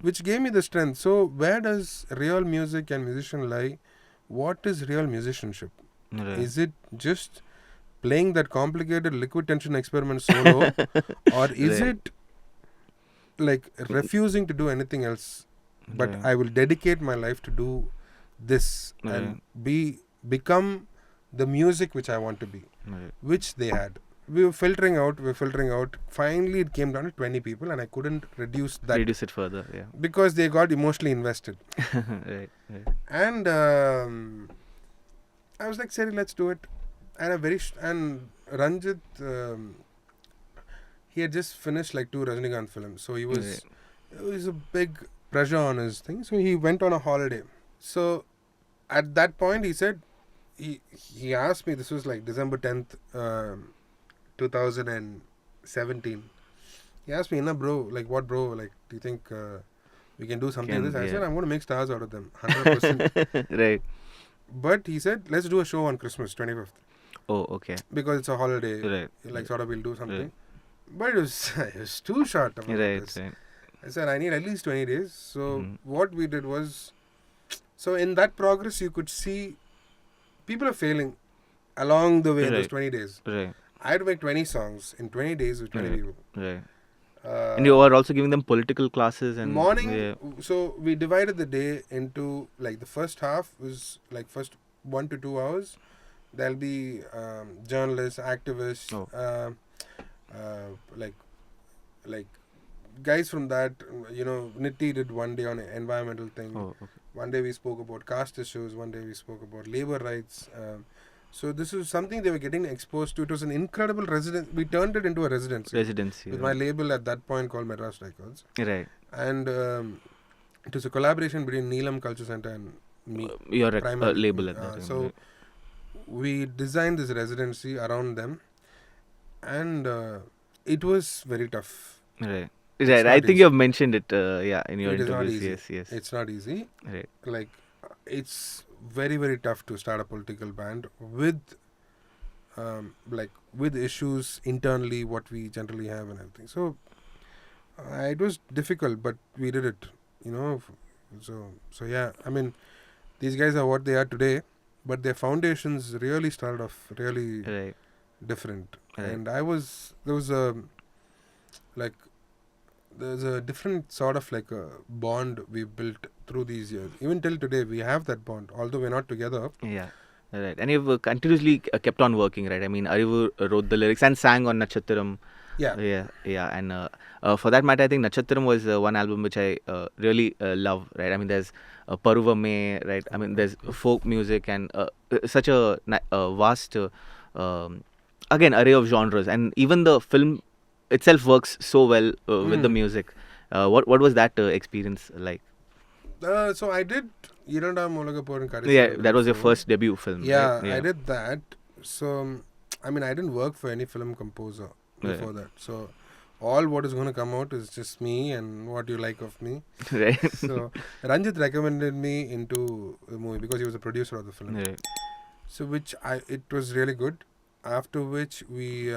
which gave me the strength. So where does real music and musician lie? What is real musicianship? Right. Is it just playing that complicated liquid tension experiment solo, or is Right. it like refusing to do anything else? But Right. I will dedicate my life to do this and become the music which I want to be, Right. which they had. We were filtering out. Finally, it came down to 20 people, and I couldn't reduce that Reduce it further, yeah. because they got emotionally invested. Right. And I was like, Seri, let's do it. And Ranjith, he had just finished like 2 Rajinikanth films, so it was a big pressure on his thing. So he went on a holiday. So at that point, he said, he asked me, this was like December 10th, 2017. He asked me, bro, like what, bro? Like, do you think we can do something with this? I said, I'm going to make stars out of them, 100%. Right. But he said, let's do a show on Christmas, 25th. Oh, okay. Because it's a holiday. Right. Like, sort of, we'll do something. Right. But it was too short. Right. I said, I need at least 20 days. So, what we did was, so in that progress, you could see people are failing along the way in those 20 days. Right. I had to make 20 songs in 20 days with 20 people. Right. And you are also giving them political classes and morning. So we divided the day into like the first half was like first 1 to 2 hours. There'll be journalists, activists, like guys from that. Nitty did one day on an environmental thing. Oh, okay. One day we spoke about caste issues. One day we spoke about labor rights. So this is something they were getting exposed to. It was an incredible residence. We turned it into a residency. With my label at that point called Madras Records. Right. And it was a collaboration between Neelam Culture Center and me. Your label at that time. So we designed this residency around them. And it was very tough. Right. Right. I think you have mentioned it in your it is not interviews. easy. Yes. It's not easy. Right. Like, it's very, very tough to start a political band with with issues internally, what we generally have and everything. So it was difficult, but we did it, So yeah, I mean, these guys are what they are today, but their foundations really started off really different. Right. And there's a different sort of like a bond we built through these years. Even till today, we have that bond, although we're not together. Yeah. Right. And you've continuously kept on working, right? I mean, Arivu wrote the lyrics and sang on Natchathiram. Yeah. And for that matter, I think Natchathiram was one album which I really love, right? I mean, there's Paruvame, right? I mean, there's folk music and such a vast, again, array of genres. And even the film itself works so well with the music. What was that experience like? So I did Iranda Molagapur in Kadisar. Yeah, that was your first debut film. Yeah, right? I did that. So, I mean, I didn't work for any film composer before that. So, all what is going to come out is just me and what you like of me. Right. So, Ranjith recommended me into the movie because he was a producer of the film. Right. So, it was really good. After which we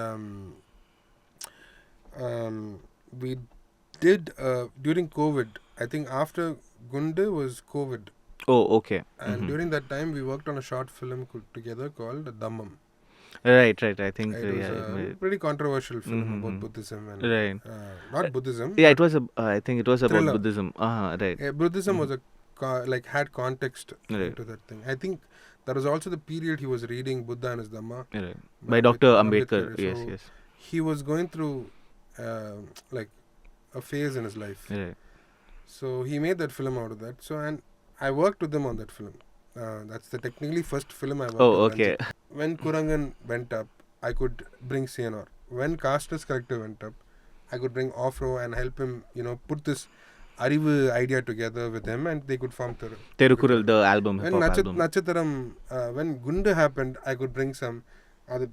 did during COVID. I think after Gunde was COVID. Oh, okay. And during that time, we worked on a short film together called Dhammam. Right. I think It was a pretty controversial film about Buddhism and Right. not Buddhism. Yeah, it was I think it was about Thriller. Buddhism. Right. Yeah, Buddhism was had context Right. into that thing. I think that was also the period he was reading Buddha and his Dhamma Right. By Dr. Ambedkar. So Yes. he was going through like a phase in his life. Right. So he made that film out of that. So and I worked with him on that film. That's the technically first film I worked Oh, with okay. Ranjith. When Kurangan went up, I could bring CNR. When Casteless Collective went up, I could bring Off-Row and help him, put this Arivu idea together with him, and they could form Terukural, the album, When hip-hop album. Natchathiram, when Gundu happened, I could bring some other.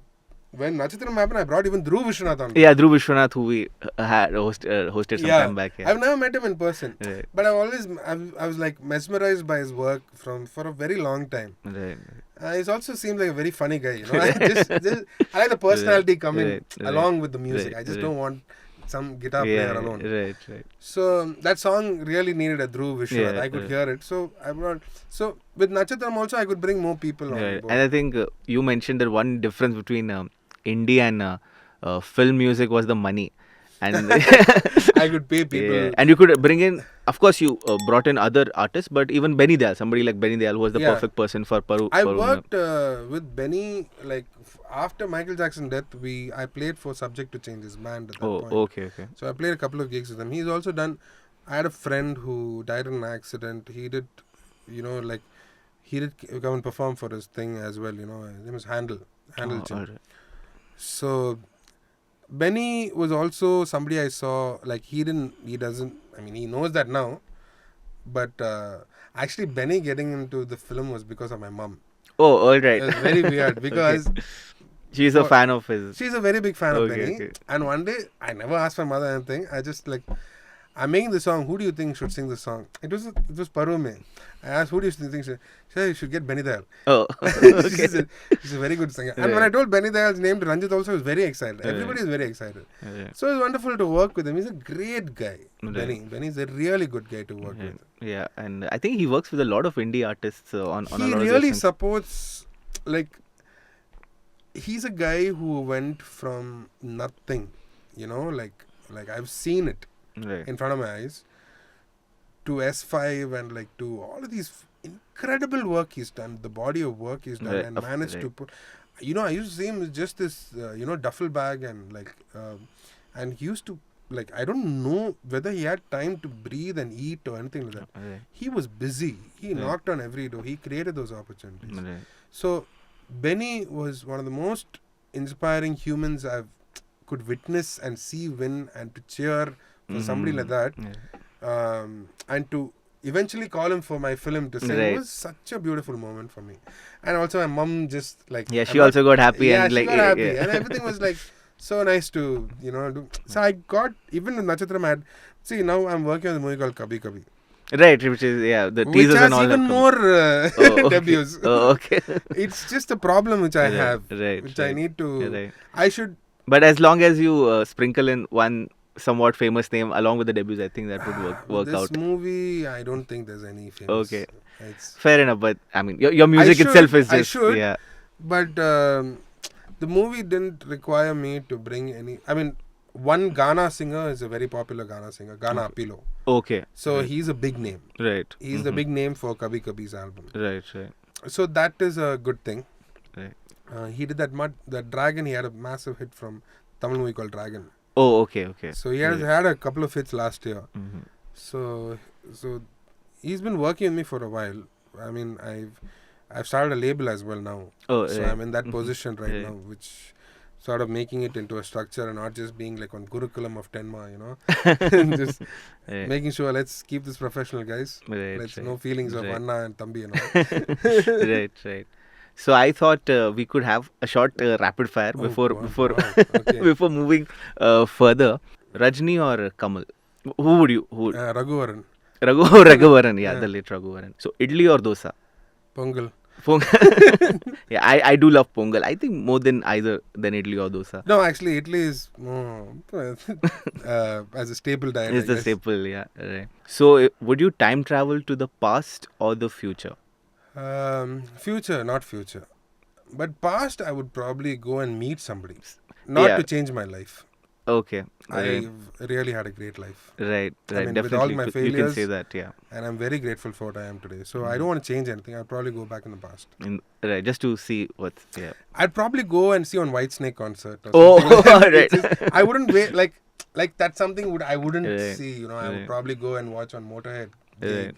When Natchathiram happened, I brought even Dhruv Vishwanath on. Yeah, Dhruv Vishwanath, who we had hosted some time back. Yeah. I've never met him in person, Right. but I was like mesmerized by his work for a very long time. Right. He also seems like a very funny guy. I like the personality coming Right. along with the music. Right. I just don't want some guitar player alone. Right. So that song really needed a Dhruv Vishwanath. Yeah, I could right. hear it. So I brought. So with Natchathiram also, I could bring more people on Right. board. And I think you mentioned that one difference between indie and film music was the money. And I could pay people. yeah. And you could bring in, of course, you brought in other artists, but even Benny Dayal, somebody like Benny Dayal, who was the Yeah. perfect person for Paru. I worked with Benny after Michael Jackson's death. I played for Subject to Change, his band at that Oh, point. okay. So I played a couple of gigs with him. He's also done. I had a friend who died in an accident. He did, he did come and perform for his thing as well. His name is Handel Chin. Alright. So Benny was also somebody I saw. He doesn't. I mean, he knows that now. But actually, Benny getting into the film was because of my mom. Oh, all right. It was very weird because She's a fan of his. she's a very big fan of Okay, Benny. okay. And one day, I never asked my mother anything. I just I'm making the song. Who do you think should sing the song? It was Parume. I asked, who do you think should? She said, you should get Benny Dayal. Oh, okay. She's a very good singer. And Right. when I told Benny Dayal's name to Ranjith also, he was very excited. Right. Everybody is very excited. Yeah. So it's wonderful to work with him. He's a great guy. Right. Benny's a really good guy to work Yeah. with. Yeah, and I think he works with a lot of indie artists on a He lot of really these supports, he's a guy who went from nothing, I've seen it things. Right. in front of my eyes, to S5 and to all of these incredible work he's done, the body of work he's done, Right, and managed to put, I used to see him as just this, duffel bag and he used to, I don't know whether he had time to breathe and eat or anything like that. Right. He was busy. He Right. knocked on every door. He created those opportunities. Right. So Benny was one of the most inspiring humans I've could witness and see win and to cheer for somebody like that. Yeah. And to eventually call him for my film to sing Right. was such a beautiful moment for me. And also my mom just Yeah, she also got happy yeah, and she got happy. yeah. And everything was so nice to do. So I got, even with Natchathiram, now I'm working on a movie called Kabhi Kabhi, Right, which is the which teasers has and all even that. more Okay. debuts. Oh, okay. It's just a problem which I Right, have, right, which I right. need to. Right. I should. But as long as you sprinkle in one somewhat famous name along with the debuts, I think that would work this out. movie, I don't think there's any famous. Okay. It's, Fair enough, but I mean, your music itself is I just should. yeah. but the movie didn't require me to bring any. I mean, one Ghana singer is a very popular Ghana singer, Ghana Apilo. Okay. So he's a big name. Right. He's the big name for Kabhi Kabhi's album. Right. So that is a good thing. Right. He did that Dragon. He had a massive hit from Tamil movie called Dragon. Oh, okay. So he has had a couple of hits last year. Mm-hmm. So he's been working with me for a while. I mean, I've started a label as well now. Oh, So right. I'm in that position right Right. now, which sort of making it into a structure and not just being on Gurukulam of Tenma, just Right. making sure let's keep this professional, guys. Right, Let's right. no feelings of Right. Anna and Tambi and all. Right. So I thought we could have a short rapid fire Oh, before wow, okay. before moving further. Rajni or Kamal? Who would you? Who? Raghuvaran, Raghuvaran. Yeah, Yeah. the late Raghuvaran. So idli or dosa? Pongal. Yeah, I do love pongal. I think more than either than idli or dosa. No, actually, Italy is more as a staple diet. It's I the guess. staple. Yeah, right. So would you time travel to the past or the future? Future, not future. But past, I would probably go and meet somebody. Not to change my life. Okay. Right. I've really had a great life. Right. I mean, Definitely. with all my failures, you can say that, yeah. And I'm very grateful for what I am today. So I don't want to change anything. I'll probably go back in the past. Right, just to see what's, yeah. I'd probably go and see on Whitesnake concert. Or something like that. Right. I wouldn't wait, like that's something I wouldn't Right. see, you know. I would probably go and watch on Motorhead. Right.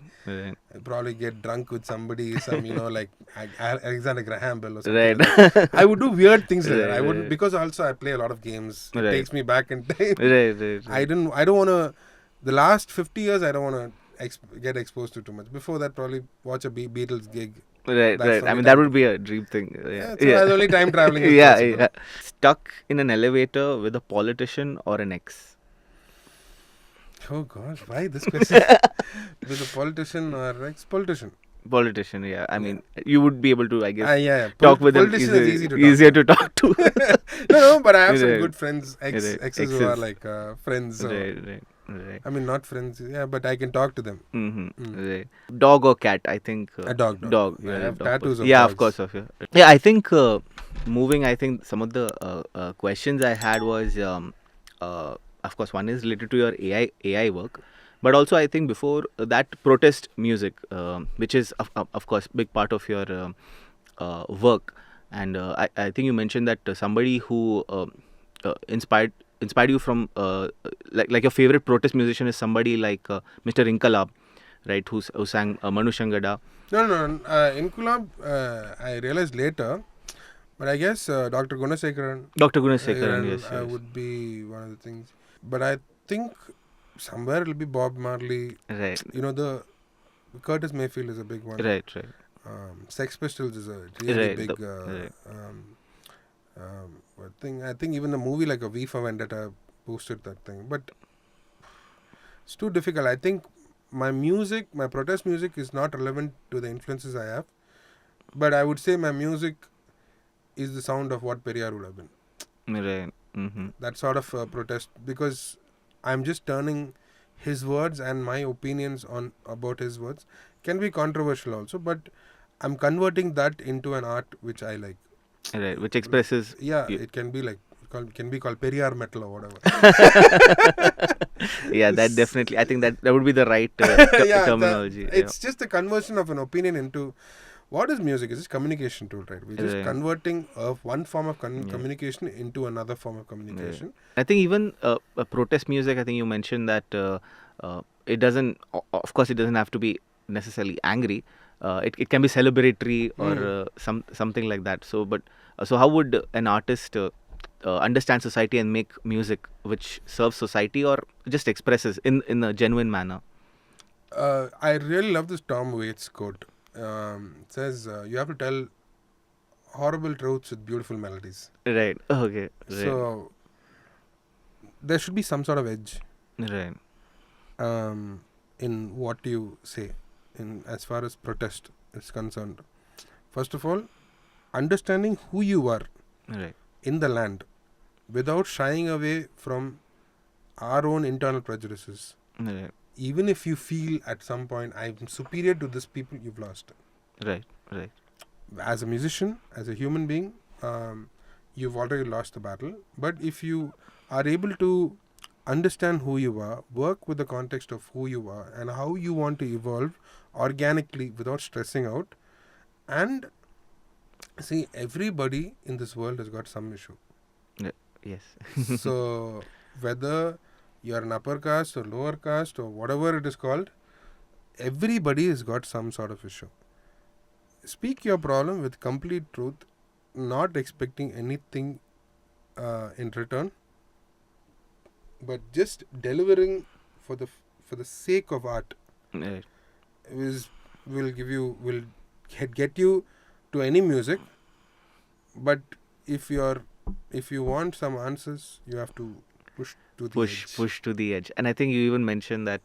I'd probably get drunk with somebody, you know, like Alexander Graham Bell or something. Right. Like that. I would do weird things like that. I Right. wouldn't, because also I play a lot of games. It Right. takes me back in time. Right. I don't want to. The last 50 years, I don't want to get exposed to too much. Before that, probably watch a Beatles gig. Right. That's I mean, that would be a dream thing. Yeah, so that's only time traveling. Is Yeah, possible. yeah. Stuck in an elevator with a politician or an ex? Oh gosh, why this question? With a politician or ex-politician? Politician, yeah. I mean, you would be able to, I guess, Yeah. talk with them. Politician is easy to talk easier to talk to. No, but I have some Right. good friends, exes Exes. who are like friends. So, Right. I mean, not friends, yeah, but I can talk to them. Right. Dog or cat? I think. A dog. Dog. I Yeah, have dog tattoos person. of Yeah, dogs. of course. Yeah, I think moving. I think some of the questions I had was, of course, one is related to your AI work, but also I think before that protest music, which is of course big part of your work, and I think you mentioned that somebody who inspired you from like your favorite protest musician is somebody like Mr. Inkalab, right? Who sang Manu Shangada. No. Inkulab, I realized later, but I guess Dr. Gunasekaran. Dr. Gunasekaran, yes. would be one of the things. But I think somewhere it'll be Bob Marley. Right. You know, the Curtis Mayfield is a big one. Right. Sex Pistols is a really Right, big thing. I think even the movie like a V for Vendetta boosted that thing. But it's too difficult. I think my protest music is not relevant to the influences I have. But I would say my music is the sound of what Periyar would have been. Right. That sort of protest, because I'm just turning his words and my opinions about his words can be controversial also, but I'm converting that into an art which I like. Right, which expresses. Yeah, it can be can be called Periyar metal or whatever. Yeah, that definitely. I think that would be the right terminology. It's just a conversion of an opinion into. What is music? It's just communication tool, right? We're just converting one form of communication into another form of communication. I think even protest music, I think you mentioned that it doesn't, of course, it doesn't have to be necessarily angry. It can be celebratory or something like that. So, so how would an artist understand society and make music which serves society or just expresses in a genuine manner? I really love this Tom Waits quote. It says you have to tell horrible truths with beautiful melodies. Right. Okay. Right. So there should be some sort of edge. Right. In what you say, in as far as protest is concerned. First of all, understanding who you are in the land without shying away from our own internal prejudices. Right. Even if you feel at some point I'm superior to this people, you've lost. Right. As a musician, as a human being, you've already lost the battle. But if you are able to understand who you are, work with the context of who you are and how you want to evolve organically without stressing out, and see, everybody in this world has got some issue. Yes. So whether you're an upper caste or lower caste or whatever it is called, everybody has got some sort of issue. Speak your problem with complete truth, not expecting anything in return, but just delivering for the sake of art. Right. Will get you to any music, but if you want some answers, you have to push to the edge. And I think you even mentioned that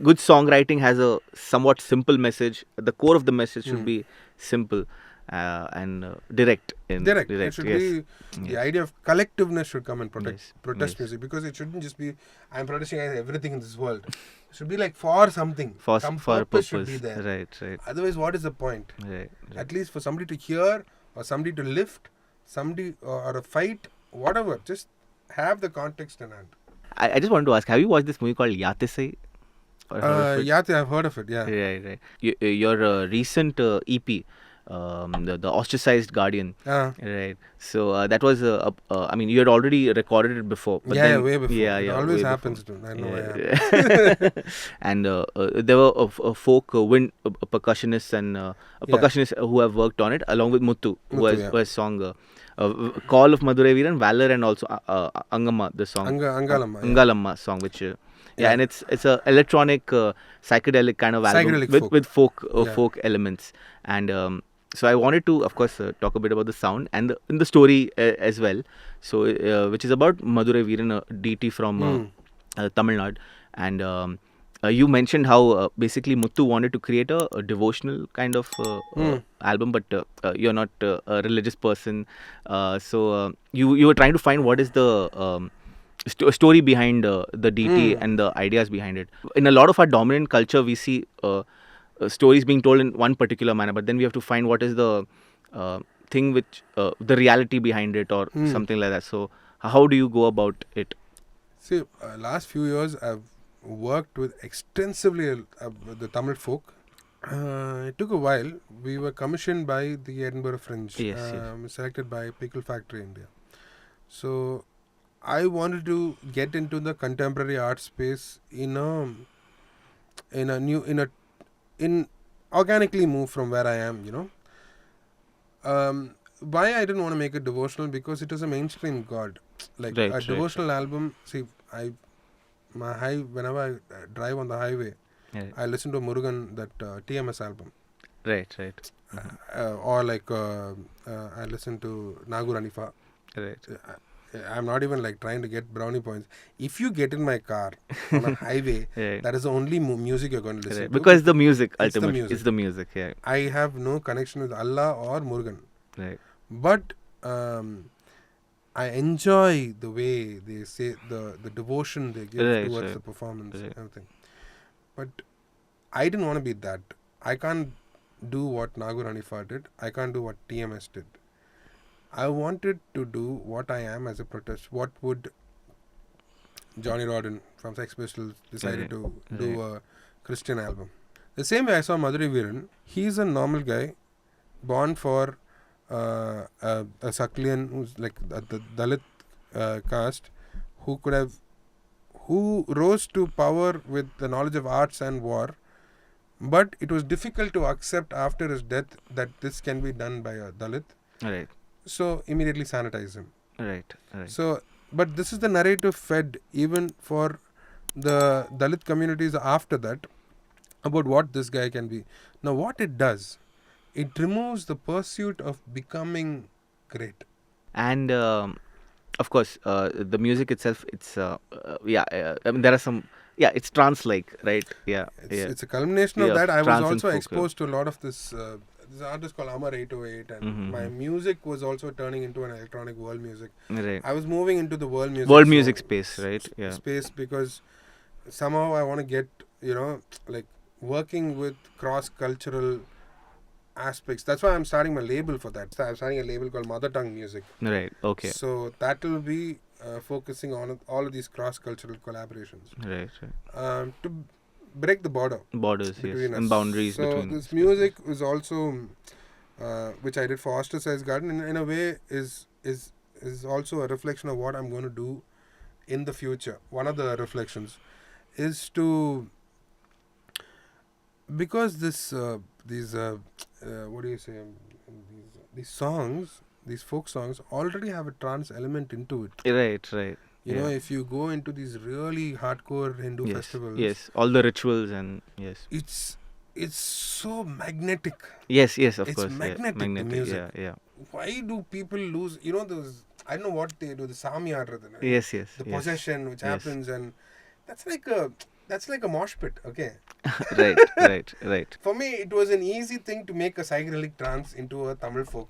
good songwriting has a somewhat simple message. The core of the message should be simple and direct. It should be the idea of collectiveness should come and protest music, because it shouldn't just be I'm protesting everything in this world. It should be like for something. Some purpose should be there. Right. Otherwise, what is the point? Right. At least for somebody to hear or somebody to lift, somebody or a fight, whatever. Just have the context in hand. I just wanted to ask, have you watched this movie called Yatisai? Or heard of it? Yeah, I've heard of it. Yeah. Right. Your recent EP, the Ostracized Guardian. Right. So that was I mean, you had already recorded it before. But Yeah, then, way before. It always way happens. before. I know why happens. And there were a folk wind percussionists and percussionists who have worked on it, along with Muthu, who has sung Call of Madurai Veeran, Valor, and also Angamma, the song. Angalamma. Angalamma song, which and it's a electronic psychedelic kind of album Psychedelic with folk elements. And so I wanted to, of course, talk a bit about the sound and the story as well. So which is about Madurai Veeran, a DT from Tamil Nadu. And you mentioned how basically Muthu wanted to create a devotional kind of album, but you're not a religious person. So you were trying to find what is the story behind the DT and the ideas behind it. In a lot of our dominant culture, we see stories being told in one particular manner, but then we have to find what is the thing which the reality behind it or something like that. So how do you go about it? See, last few years I've worked with extensively the Tamil folk. It took a while. We were commissioned by the Edinburgh Fringe, selected by Pickle Factory India. So I wanted to get into the contemporary art space in organically move from where I am, why I didn't want to make it devotional, because it is a mainstream god. Like a devotional album. See, whenever I drive on the highway, I listen to Murugan, that TMS album. Right. Or like I listen to Nagur Anifa. Right. I'm not even like trying to get brownie points. If you get in my car on a highway, that is the only music you're going to listen to. Because the music, ultimately, it's the music. Yeah. I have no connection with Allah or Murugan. Right. But I enjoy the way they say the devotion they give towards the performance and everything. But I didn't want to be that. I can't do what Nagur Hanifa did. I can't do what TMS did. I wanted to do what I am as a protest. What would Johnny Rodden from Sex Pistols decided to do a Christian album? The same way I saw Madurai Veeran. He's a normal guy, born for a Saklian who's like the Dalit caste, who rose to power with the knowledge of arts and war, but it was difficult to accept after his death that this can be done by a Dalit. Right. So immediately sanitize him. Right. So, but this is the narrative fed even for the Dalit communities after that about what this guy can be. Now, what it does, it removes the pursuit of becoming great. And of course, the music itself, it's I mean, there are some. Yeah, it's trance-like, right? Yeah. It's a culmination of that. I was also exposed to a lot of this. This artist called Amar 808, and my music was also turning into an electronic world music. Right. I was moving into the world music space, right? Yeah. Space, because somehow I want to get, like working with cross-cultural aspects. That's why I'm starting my label for that. So I'm starting a label called Mother Tongue Music. Right. Okay. So that will be focusing on all of these cross-cultural collaborations. Right. To break the borders yes, and boundaries so between. So this music was also, which I did for Ostracized Guardian, in a way is also a reflection of what I'm going to do in the future. One of the reflections is to, because these songs, these folk songs already have a trance element into it. Right. If you go into these really hardcore Hindu festivals. Yes, all the rituals and yes. It's so magnetic. Yes, of it's course. It's magnetic, the music. Yeah. Why do people lose, those, I don't know what they do, the Samyar. Yes. The possession which happens, and that's like a mosh pit, okay? Right. For me, it was an easy thing to make a psychedelic trance into a Tamil folk.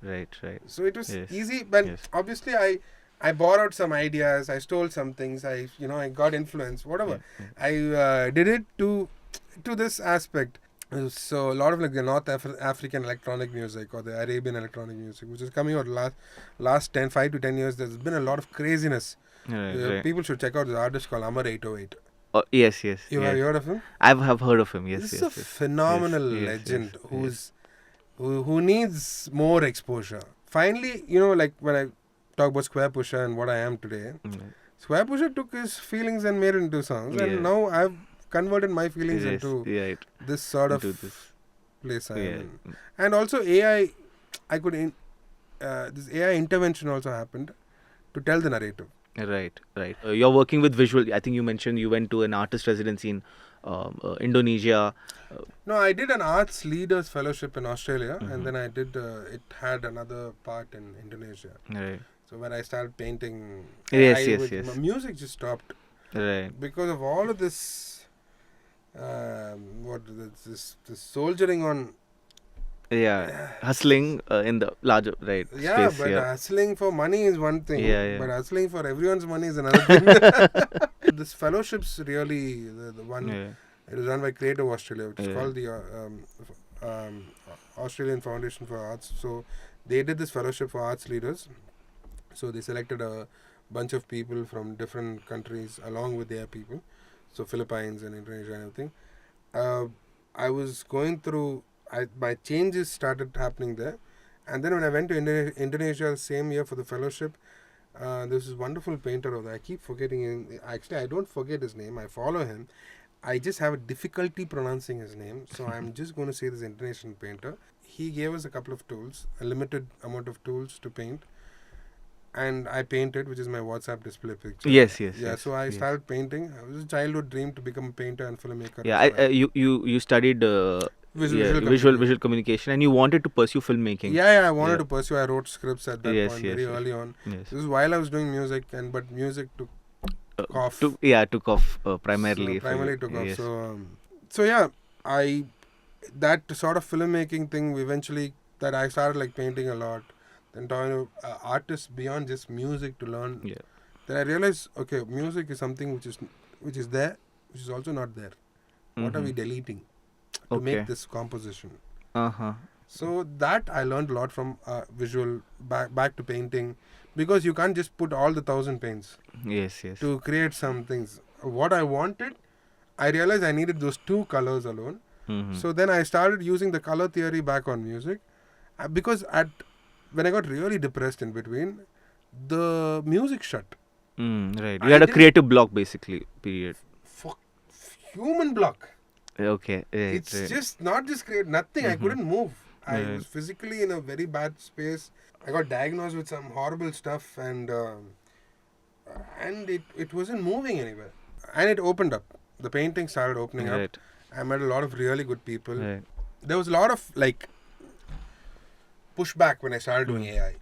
Right. So it was easy, but obviously I borrowed some ideas, I stole some things, I got influence, whatever. I did it to this aspect. So a lot of like the North African electronic music or the Arabian electronic music, which is coming out last 5 to 10 years. There's been a lot of craziness. Right. People should check out this artist called Amar 808. Yes. You have heard of him? Have heard of him. Yes. This is yes. a phenomenal legend who needs more exposure. Finally, like when I talk about Square Pusher and what I am today, Square Pusher took his feelings and made it into songs, and now I've converted my feelings into this sort of place I am in. And also AI, this AI intervention also happened to tell the narrative. Right. You're working with visual. I think you mentioned you went to an artist residency in Indonesia. No, I did an arts leaders fellowship in Australia, and then I did. It had another part in Indonesia. Right. So when I started painting, yes. My music just stopped. Right. Because of all of this, this soldiering on. Yeah, hustling in the larger space. But hustling for money is one thing. But hustling for everyone's money is another thing. This fellowship's really the one. It was run by Creative Australia, which is called the Australian Foundation for Arts. So they did this fellowship for arts leaders. So they selected a bunch of people from different countries along with their people. So Philippines and Indonesia and everything. I was going through. My changes started happening there, and then when I went to Indonesia the same year for the fellowship, there's this wonderful painter over there. I keep forgetting him. Actually, I don't forget his name. I follow him. I just have a difficulty pronouncing his name, so I'm just going to say this Indonesian painter. He gave us a couple of tools, a limited amount of tools to paint, and I painted, which is my WhatsApp display picture. Yes. So I started painting. It was a childhood dream to become a painter and filmmaker. Yeah, you studied visual communication, and you wanted to pursue filmmaking. I wanted to pursue. I wrote scripts at that point very early on. This is while I was doing music, but music took off. Took off primarily. Took off. So that sort of filmmaking thing eventually that I started like painting a lot. Then talking to artists beyond just music to learn. Then I realized, okay, music is something which is there, which is also not there. What are we deleting to make this composition? So that I learned a lot from visual back to painting, because you can't just put all the 1,000 paints. Yes. To create some things. What I wanted, I realized I needed those 2 colors alone. So then I started using the color theory back on music, because when I got really depressed in between, the music shut. Right. You had a creative block basically, period. Human block. Okay. It's just not just create nothing. I couldn't move. I was physically in a very bad space. I got diagnosed with some horrible stuff, and it wasn't moving anywhere. And it opened up. The painting started opening up. I met a lot of really good people. There was a lot of like pushback when I started doing AI.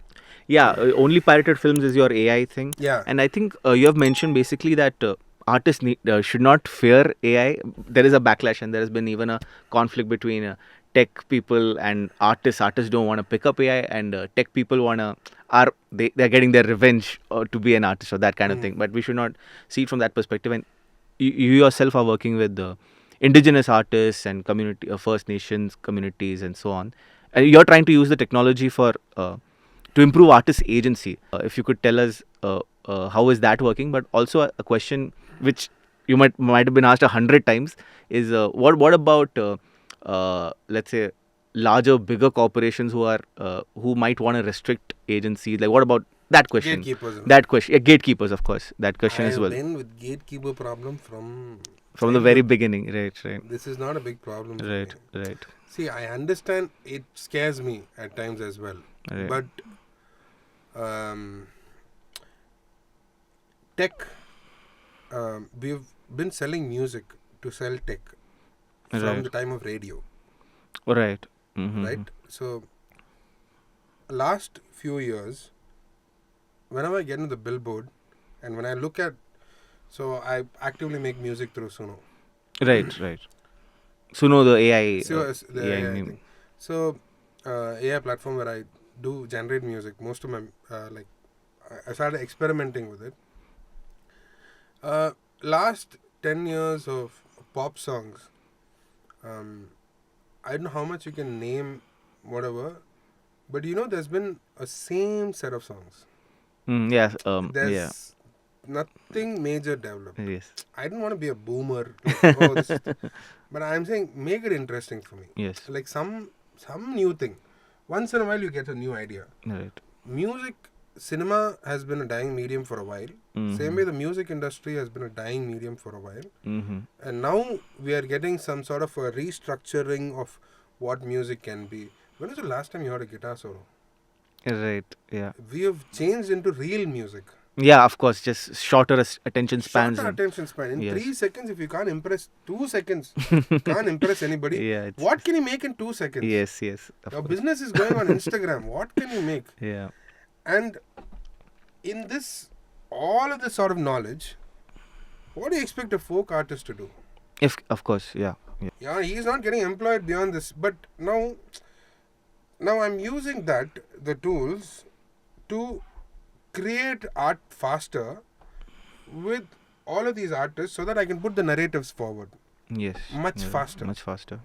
Only pirated films is your AI thing. And I think you have mentioned basically that artists should not fear AI. There is a backlash, and there has been even a conflict between tech people and artists. Artists don't want to pick up AI, and tech people they're getting their revenge to be an artist or that kind of thing. But we should not see it from that perspective. And you yourself are working with indigenous artists and community, First Nations communities, and so on. And you're trying to use the technology to improve artists' agency. If you could tell us how is that working? But also a question which you might have been asked 100 times is what about let's say larger, bigger corporations who might want to restrict agencies? Like, what about that question? Gatekeepers. That question. Gatekeepers, of course. That question as well. I've been with gatekeeper problem from the very beginning. Right. This is not a big problem. Right. See, I understand it scares me at times as well. But tech, we've been selling music to sell tech from the time of radio. Right. Right? So, last few years, whenever I get into the billboard and when I look at, so I actively make music through Suno. Right. Suno, the AI. AI thing. So, AI platform where I do generate music. Most of my, I started experimenting with it. Last 10 years of pop songs, I don't know how much you can name whatever, but there's been a same set of songs. Yeah. There's nothing major developed. Yes. I don't want to be a boomer, like, oh, this is but I'm saying make it interesting for me. Yes. Like some new thing. Once in a while you get a new idea. Right. Music, cinema has been a dying medium for a while. Same way the music industry has been a dying medium for a while. And now we are getting some sort of a restructuring of what music can be. When was the last time you heard a guitar solo? Right. Yeah. We have changed into real music. Yeah, of course. Just shorter attention spans. Shorter attention span. In Yes. 3 seconds, if you can't impress 2 seconds, can't impress anybody. Yeah, What can you make in 2 seconds? Yes. Of Your course. business is going on Instagram. What can you make? Yeah. And in this, all of this sort of knowledge, what do you expect a folk artist to do? Of course. Yeah. Yeah, he's not getting employed beyond this. But now I'm using the tools, to create art faster with all of these artists so that I can put the narratives forward Yes. much Yeah, faster. Much faster.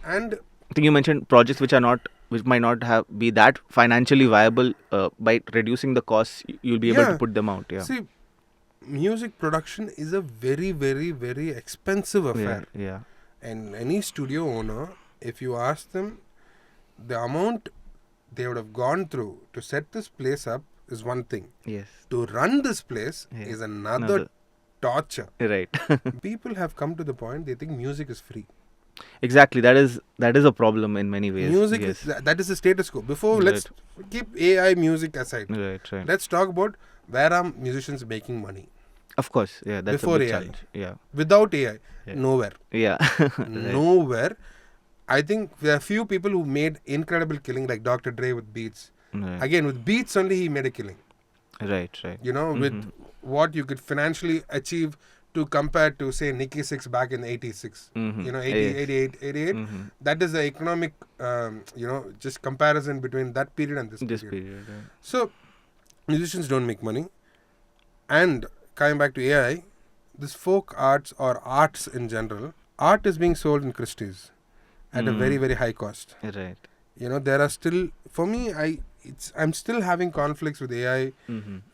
And I think you mentioned projects which might not be that financially viable. By reducing the costs, you'll be able to put them out. Yeah. see, music production is a very, very, very expensive affair. Yeah. And any studio owner, if you ask them, the amount they would have gone through to set this place up is one thing. Yes. To run this place Yeah. is another torture. Right. People have come to the point they think music is free. Exactly. That is a problem in many ways. Music Yes. that is the status quo. Before, Right. let's keep AI music aside. Right. Let's talk about where are musicians making money. Of course. Yeah. That's Before a big AI. challenge. Yeah. Without AI, Yeah. nowhere. Yeah. Nowhere. I think there are few people who made incredible killing, like Dr. Dre with beats. Right. Again, with beats only he made a killing. Right. With what you could financially achieve to compare to, say, Nicky Six back in 86. 88. That is the economic, just comparison between that period and this period. Yeah. So, musicians don't make money. And coming back to AI, this folk arts or arts in general, art is being sold in Christie's at a very, very high cost. Right. There are still, for me, I'm still having conflicts with AI,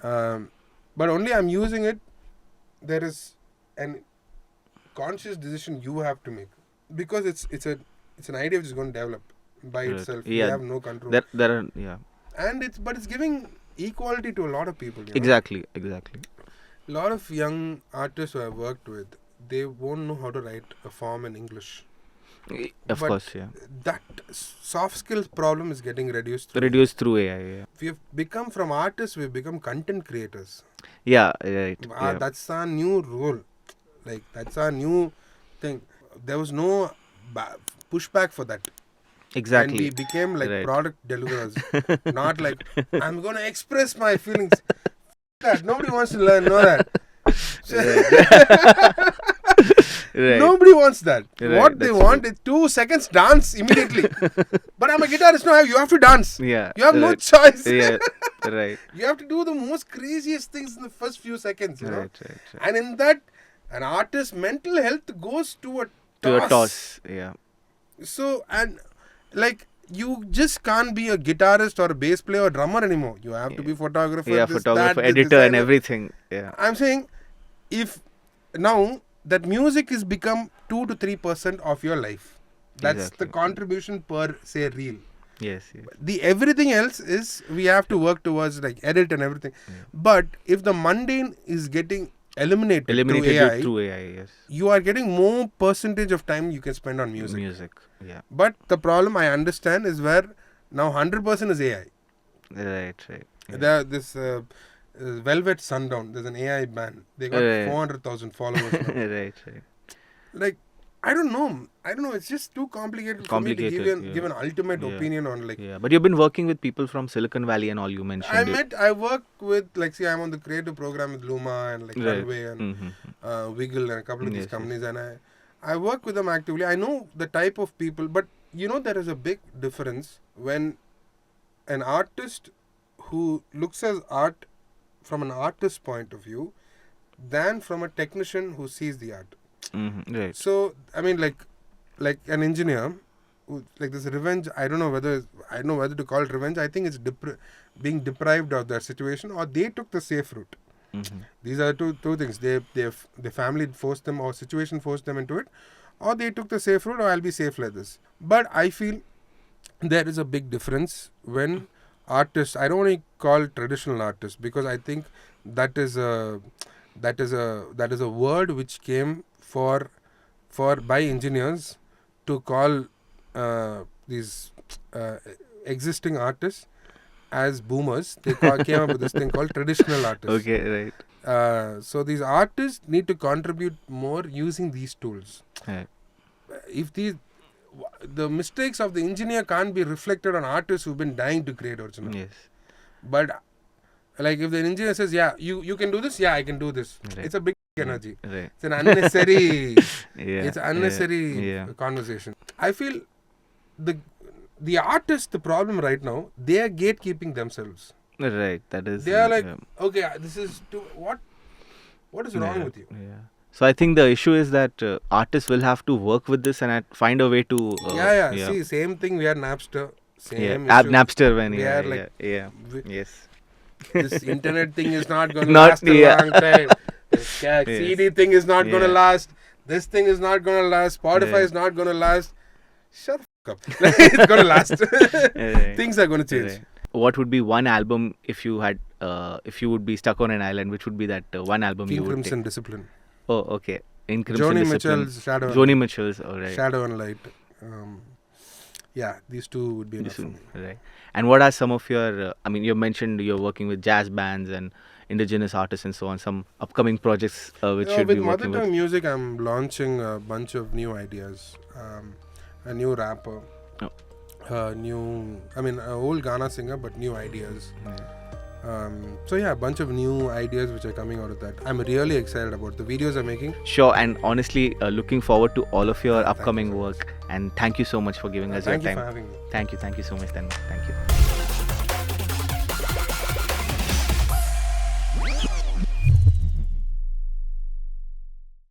but only I'm using it. There is an conscious decision you have to make, because it's an idea which is going to develop by itself. You have no control. There are And it's giving equality to a lot of people. Exactly. A lot of young artists who I've worked with, they won't know how to write a form in English. Of But course. Yeah. That soft skills problem is getting reduced. Reduced through AI. Yeah. We have become, from artists, we've become content creators. Yeah. Right. That's our new role. Like, that's our new thing. There was no pushback for that. Exactly. And we became like Right. product deliverers. Not like, I'm going to express my feelings. That. Nobody wants to know that. Right. Nobody wants that. Right, What they that's want is 2 seconds dance immediately. But I'm a guitarist. No, you have to dance. Yeah. You have no right. choice. Yeah. Right. You have to do the most craziest things in the first few seconds, Right. And in that, an artist's mental health goes to a toss. To a toss. Yeah. So, and like, you just can't be a guitarist or a bass player or drummer anymore. You have to be photographer. Yeah. this, Photographer, that, editor, designer. and everything. Yeah. I'm saying, if now that music has become 2 to 3% of your life, that's Exactly. the contribution per, say, reel. Yes. The everything else is we have to work towards, like, edit and everything. But if the mundane is getting eliminated through AI. Yes. you are getting more percentage of time you can spend on music. Yeah. But the problem I understand is where now 100% is AI. Right. Yeah. There, this Velvet Sundown, there's an AI band. They got Right. 400,000 followers now. Right. Like, I don't know. It's just too complicated for me to give an ultimate opinion on, like. Yeah, but you've been working with people from Silicon Valley and all you mentioned. I work with, like, see, I'm on the creative program with Luma and, like, Right. Runway and Wiggle and a couple of these Yes, companies, and I work with them actively. I know the type of people, but there is a big difference when an artist who looks at art from an artist's point of view than from a technician who sees the art. Right. So, I mean, like an engineer, like this revenge. I don't know whether to call it revenge. I think it's being deprived of that situation, or they took the safe route. Mm-hmm. These are two things. The family forced them, or situation forced them into it, or they took the safe route, or I'll be safe like this. But I feel there is a big difference when artists, I don't want to call traditional artists, because I think that is a word which came by engineers to call these existing artists as boomers. They came up with this thing called traditional artists. Okay, right. So these artists need to contribute more using these tools. Right. If the mistakes of the engineer can't be reflected on artists who've been dying to create original. Yes. But like if the engineer says, yeah, you can do this, yeah, I can do this. Right. It's a big energy. Right. It's an unnecessary It's unnecessary conversation. I feel the artists, the problem right now, they are gatekeeping themselves. Right. That is. They are like, okay, this is what is wrong with you? Yeah. So I think the issue is that artists will have to work with this and find a way to. See, same thing. We had Napster. Same issue. issue. Napster when Yes. This internet thing is not going to last a long time. This CD thing is not going to last. This thing is not going to last. Spotify is not going to last. Shut the fuck up. It's going to last. Things are going to change. Right. What would be one album if you would be stuck on an island? Which would be that one album King you would Crimson take? Discipline. Oh, okay. In Crimson Joni Discipline. Mitchell's Shadow. Joni Mitchell's, alright. Shadow and Light. These two would be enough for me. Right. And what are some of your? You mentioned you're working with jazz bands and indigenous artists and so on. Some upcoming projects which you'd be working Mother Tongue with. Music, I'm launching a bunch of new ideas. A new rapper. Oh. An old Ghana singer, but new ideas. A bunch of new ideas which are coming out of that. I'm really excited about the videos I'm making. Sure, and honestly, looking forward to all of your upcoming work. And thank you so much for giving us your time. Thank you for having me. Thank you so much, Tanma. Thank you.